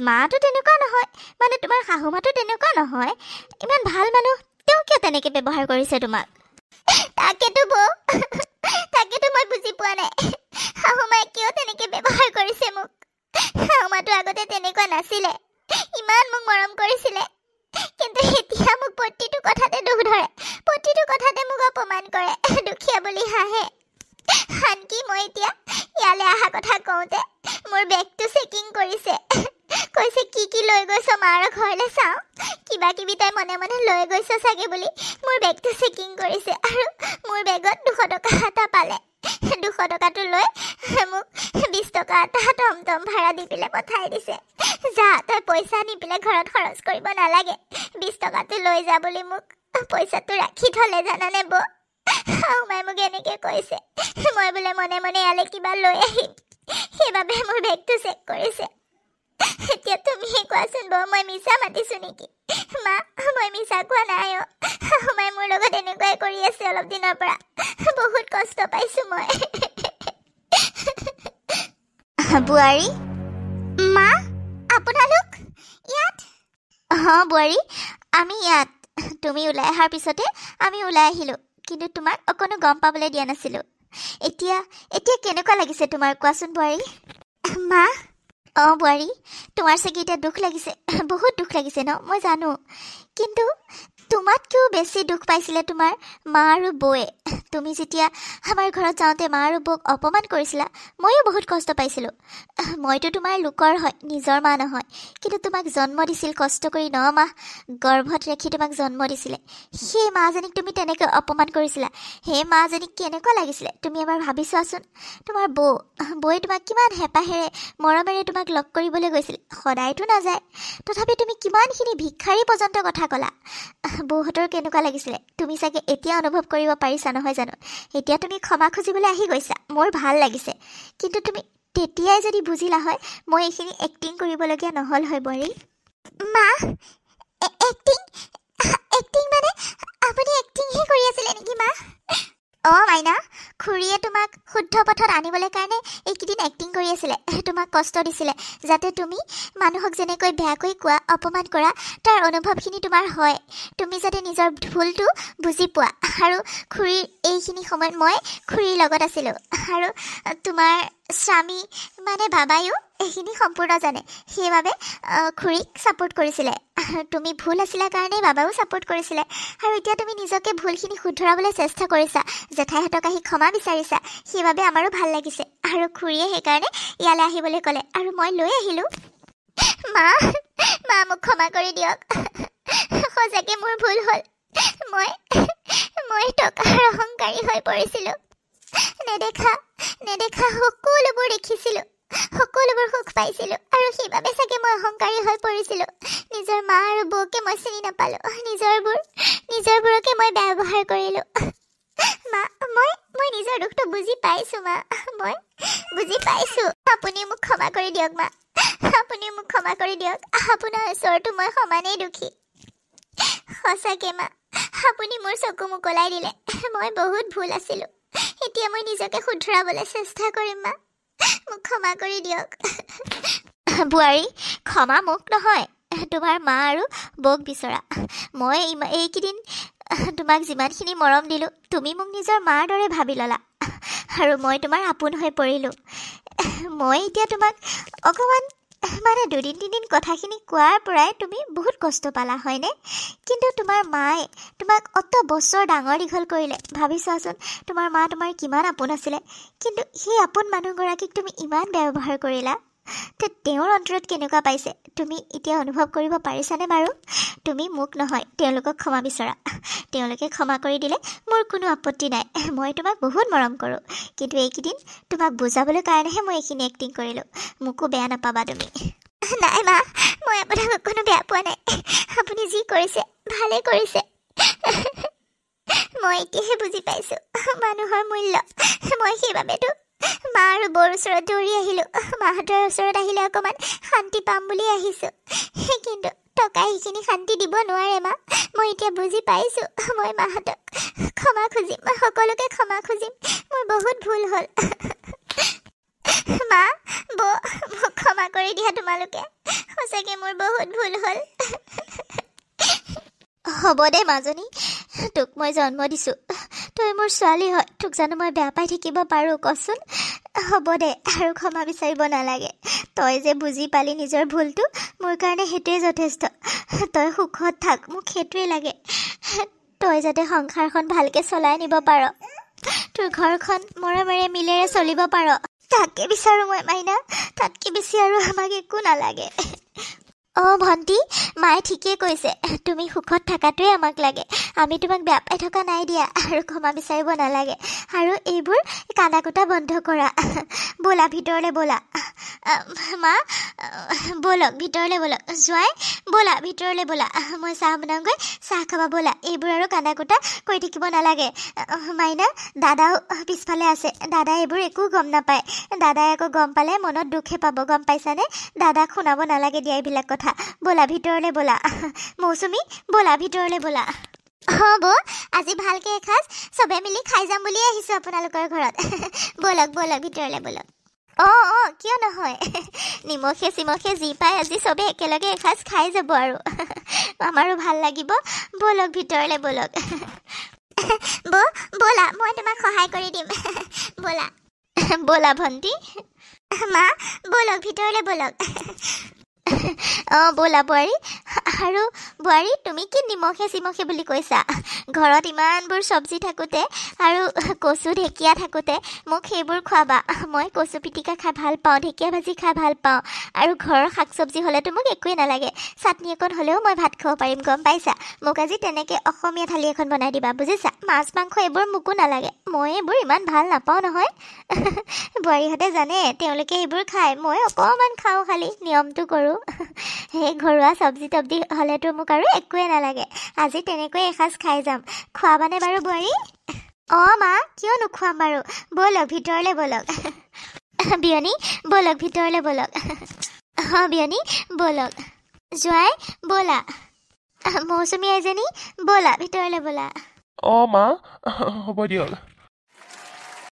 মাটো তেনেকুৱা নহয়, মানে তোমাৰ শাহু মাটো তেনেকুৱা নহয়। ইমান ভাল মানুহ, তেওঁ কিয় তেনেকৈ ব্যৱহাৰ কৰিছে তোমাক? তাকেতো বৌ, তাকেতো মই বুজি পোৱা নাই। শাহু মায়ে কিয় তেনেকৈ ব্যৱহাৰ কৰিছে মোক? শাহু মাটো আগতে তেনেকুৱা নাছিলে, ইমান মোক মৰম কৰিছিলে। কিন্তু এতিয়া মোক প্ৰতিটো কথাতে দুখ ধৰে, প্ৰতিটো কথাতে মোক অপমান কৰে, দুখীয়া বুলি হাঁহে। আনকি মই এতিয়া ইয়ালৈ অহা কথা কওঁতে মোৰ বেগটো চেকিং কৰিছে, কৈছে কি কি লৈ গৈছ মাৰ ঘৰলৈ চাওঁ, কিবা কিবি তাই মনে মনে লৈ গৈছ চাগে বুলি মোৰ বেগটো চেকিং কৰিছে। আৰু মোৰ বেগত 200 টকা এটা পালে। 200 টকাটো লৈ মোক 20 টকা এটা টমটম ভাড়া দি পেলাই পঠাই দিছে। যা, তই পইচা নি পেলাই ঘৰত খৰচ কৰিব নালাগে, 20 টকাটো লৈ যা বুলি মোক পইচাটো ৰাখি থলে, জানানে বৌ? শাহু মায়ে মোক এনেকৈ কৈছে, মই বোলে মনে মনে ইয়ালৈ কিবা লৈ আহিম, সেইবাবে মোৰ বেগটো চেক কৰিছে। এতিয়া তুমিহে কোৱাচোন বৌ, মই মিছা মাতিছো নেকি? মা, মই মিছা কোৱা নাই। শাহু মায়ে মোৰ লগত এনেকুৱাই কৰি আছে অলপ দিনৰ পৰা, বহুত কষ্ট পাইছো মই। বোৱাৰী, মা আপোনালোক ইয়াত? বোৱাৰী, আমি ইয়াত। তুমি ওলাই অহাৰ পিছতে আমি ওলাই আহিলোঁ, কিন্তু তোমাক অকণো গম পাবলৈ দিয়া নাছিলোঁ। এতিয়া কেনেকুৱা লাগিছে তোমাৰ, কোৱাচোন বোৱাৰী? মা, বোৱাৰী, তোমাৰ চাগে এতিয়া দুখ লাগিছে, বহুত দুখ লাগিছে ন, মই জানো। কিন্তু তোমাতকৈও বেছি দুখ পাইছিলে তোমাৰ মা আৰু বৌয়ে। তুমি যেতিয়া আমাৰ ঘৰত যাওঁতে মা আৰু বৌক অপমান কৰিছিলা, ময়ো বহুত কষ্ট পাইছিলোঁ। মইতো তোমাৰ লোকৰ হয়, নিজৰ মা নহয়, কিন্তু তোমাক জন্ম দিছিল কষ্ট কৰি, 9 মাহ গৰ্ভত ৰাখি তোমাক জন্ম দিছিলে। সেই মাজনীক তুমি তেনেকৈ অপমান কৰিছিলা, সেই মাজনীক কেনেকুৱা লাগিছিলে তুমি এবাৰ ভাবি চোৱাচোন। তোমাৰ বৌয়ে তোমাক কিমান হেঁপাহেৰে মৰমেৰে তোমাক লগ কৰিবলৈ গৈছিল, সদায়তো নাযায়, তথাপি তুমি কিমানখিনি ভিক্ষাৰী পৰ্যন্ত কথা ক'লা। বৌহঁতৰ কেনেকুৱা লাগিছিলে তুমি চাগে এতিয়া অনুভৱ কৰিব পাৰিছা, নহয় জানো? এতিয়া তুমি ক্ষমা খুজিবলৈ আহি গৈছা, মোৰ ভাল লাগিছে। কিন্তু তুমি তেতিয়াই যদি বুজিলা হয়, মই এইখিনি এক্টিং কৰিবলগীয়া নহ'ল হয় বোৱাৰী। মা, এক্টিং মানে আপুনি এক্টিংহে কৰি আছিলে নেকি মা? মাইনা, খুৰীয়ে তোমাক শুদ্ধ পথত আনিবলৈ কাৰণে এইকেইদিন এক্টিং কৰি আছিলে, তোমাক কষ্ট দিছিলে, যাতে তুমি মানুহক যেনেকৈ বেয়াকৈ কোৱা, অপমান কৰা, তাৰ অনুভৱখিনি তোমাৰ হয়, তুমি যাতে নিজৰ ভুলটো বুজি পোৱা। আৰু খুৰীৰ এইখিনি সময়ত মই খুৰীৰ লগত আছিলোঁ, আৰু তোমাৰ স্বামী মানে বাবায়ো এইখিনি সম্পূৰ্ণ জানে, সেইবাবে খুৰীক ছাপোৰ্ট কৰিছিলে। তুমি ভুল আছিলা কাৰণেই বাবাও ছাপোৰ্ট কৰিছিলে। আৰু এতিয়া তুমি নিজকে ভুলখিনি শুধৰাবলৈ চেষ্টা কৰিছা, জেঠাইহঁতক আহি ক্ষমা বিচাৰিছা, সেইবাবে আমাৰো ভাল লাগিছে। আৰু খুৰীয়ে সেইকাৰণে ইয়ালৈ আহিবলৈ ক'লে, আৰু মই লৈ আহিলোঁ। মা, মোক ক্ষমা কৰি দিয়ক, সঁচাকৈ মোৰ ভুল হ'ল। মই টকাৰ অহংকাৰী হৈ পৰিছিলোঁ, নেদেখা সকলোবোৰ দেখিছিলোঁ, সকলোবোৰ সুখ পাইছিলোঁ, আৰু সেইবাবে চাগে মই অহংকাৰী হৈ পৰিছিলোঁ। নিজৰ মা আৰু বৌকে মই চিনি নাপালোঁ, নিজৰবোৰকে মই ব্যৱহাৰ কৰিলোঁ। মা, মই নিজৰ দুখটো বুজি পাইছোঁ মা, মই বুজি পাইছোঁ। আপুনি মোক ক্ষমা কৰি দিয়ক মা, আপুনি মোক ক্ষমা কৰি দিয়ক। আপোনাৰ ওচৰতো মই সমানেই দুখী। সঁচাকৈ মা, আপুনি মোৰ চকু মোকলাই দিলে, মই বহুত ভুল আছিলোঁ। এতিয়া মই নিজকে শুধৰাবলৈ চেষ্টা কৰিম মা, মোক ক্ষমা কৰি দিয়ক। বোৱাৰী, ক্ষমা মোক নহয়, তোমাৰ মা আৰু বৌক বিচৰা। মই এইকেইদিন তোমাক যিমানখিনি মৰম দিলোঁ, তুমি মোক নিজৰ মাৰ দৰে ভাবি ল'লা, আৰু মই তোমাৰ আপোন হৈ পৰিলোঁ। মই এতিয়া তোমাক অকণমান মানে 2-3 কথাখিনি কোৱাৰ পৰাই তুমি বহুত কষ্ট পালা, হয়নে? কিন্তু তোমাৰ মায়ে তোমাক অত বছৰ ডাঙৰ দীঘল কৰিলে, ভাবি চোৱাচোন, তোমাৰ মা তোমাৰ কিমান আপোন আছিলে, কিন্তু সেই আপোন মানুহগৰাকীক তুমি ইমান ব্যৱহাৰ কৰিলা। তেওঁৰ অন্তৰত কেনেকুৱা পাইছে তুমি এতিয়া অনুভৱ কৰিব পাৰিছানে বাৰু? তুমি মোক নহয়, তেওঁলোকক ক্ষমা বিচৰা। তেওঁলোকে ক্ষমা কৰি দিলে মোৰ কোনো আপত্তি নাই, মই তোমাক বহুত মৰম কৰোঁ। কিন্তু এইকেইদিন তোমাক বুজাবলৈ কাৰণেহে মই এইখিনি এক্টিং কৰিলোঁ, মোকো বেয়া নাপাবা তুমি। নাই মা, মই আপোনাক কোনো বেয়া পোৱা নাই, আপুনি যি কৰিছে ভালেই কৰিছে। মই এতিয়াহে বুজি পাইছোঁ মানুহৰ মূল্য। মই সেইবাবেতো মা আৰু বৌৰ ওচৰত দৌৰি আহিলোঁ, মাহঁতৰ ওচৰত আহিলে অকণমান শান্তি পাম বুলি আহিছোঁ, কিন্তু টকাই সেইখিনি শান্তি দিব নোৱাৰে মা। মই এতিয়া বুজি পাইছোঁ, মই মাহঁতক ক্ষমা খুজিম, মই সকলোকে ক্ষমা খুজিম, মোৰ বহুত ভুল হ'ল। মা বৌ মোক ক্ষমা কৰি দিয়া তোমালোকে সঁচাকৈ মোৰ বহুত ভুল হ'ল হ'ব দে মাজনী তোক মই জন্ম দিছোঁ তই মোৰ ছোৱালী হয় তোক জানো মই বেয়া পাই থাকিব পাৰোঁ কচোন হ'ব দে আৰু ক্ষমা বিচাৰিব নালাগে তই যে বুজি পালি নিজৰ ভুলটো মোৰ কাৰণে সেইটোৱে যথেষ্ট তই সুখত থাক মোক সেইটোৱে লাগে তই যাতে সংসাৰখন ভালকৈ চলাই নিব পাৰ তোৰ ঘৰখন মৰমেৰে মিলেৰে চলিব পাৰ তাকে বিচাৰোঁ মই মাইনা তাতকৈ বেছি আৰু আমাক একো নালাগে অঁ ভণ্টি মায়ে ঠিকেই কৈছে তুমি সুখত থকাটোৱে আমাক লাগে আমি তোমাক বেয়া পাই থকা নাই দিয়া আৰু ক্ষমা বিচাৰিব নালাগে আৰু এইবোৰ কান্দা কুটা বন্ধ কৰা ব'লা ভিতৰলৈ ব'লা মা ব'লক ভিতৰলৈ ব'লক জোঁৱাই ব'লা ভিতৰলৈ ব'লা মই চাহ বনাওঁগৈ চাহ খাবা ব'লা এইবোৰ আৰু কান্দা কুটা কৰি থাকিব নালাগে মাইনা দাদাও পিছফালে আছে দাদাই এইবোৰ একো গম নাপায় দাদাই আকৌ গম পালে মনত দুখে পাব গম পাইছানে দাদাক শুনাব নালাগে দিয়া এইবিলাক কথা ব'লা ভিতৰলৈ ব'লা মৌচুমী ব'লা ভিতৰলৈ ব'লা হ'ব আজি ভালকৈ এসাঁজ চবে মিলি খাই যাম বুলিয়ে আহিছোঁ আপোনালোকৰ ঘৰত ব'লক ব'লক ভিতৰলৈ ব'লক অঁ কিয় নহয় নিমখে চিমখে যি পায় আজি চবে একেলগে এসাঁজ খাই যাব আৰু আমাৰো ভাল লাগিব ব'লক ভিতৰলৈ ব'লক ব'লা মই তোমাক সহায় কৰি দিম ব'লা ব'লা ভণ্টি মা ব'লক ভিতৰলৈ ব'লক অঁ ব'লা বোৱাৰী আৰু বোৱাৰী তুমি কি নিমখে চিমখে বুলি কৈছা ঘৰত ইমানবোৰ চব্জি থাকোঁতে আৰু কচু ঢেকীয়া থাকোঁতে মোক সেইবোৰ খুৱাবা মই কচু পিটিকা খাই ভাল পাওঁ ঢেকীয়া ভাজি খাই ভাল পাওঁ আৰু ঘৰৰ শাক চব্জি হ'লেতো মোক একোৱেই নালাগে চাটনি অকণ হ'লেও মই ভাত খাব পাৰিম গম পাইছা মোক আজি তেনেকৈ অসমীয়া থালি এখন বনাই দিবা বুজিছা মাছ মাংস এইবোৰ মোকো নালাগে মই এইবোৰ ইমান ভাল নাপাওঁ নহয় বোৱাৰীহঁতে জানে তেওঁলোকে এইবোৰ খায় মই অকণমান খাওঁ খালি নিয়মটো কৰোঁ সেই ঘৰুৱা চব্জি তব্জি হ'লেতো মোক আৰু একোৱে নালাগে আজি তেনেকৈ এসাঁজ খাই যাম খোৱাবানে বাৰু বোৱাৰী অঁ মা কিয় নোখোৱাম বাৰু ব'লক ভিতৰলৈ ব'লক বিয়নী ব'লক ভিতৰলৈ ব'লক অঁ বিয়নী ব'লক জোঁৱাই ব'লা মৌচুমী এজনী ব'লা ভিতৰলৈ ব'লা অঁ মা হ'ব দিয়ক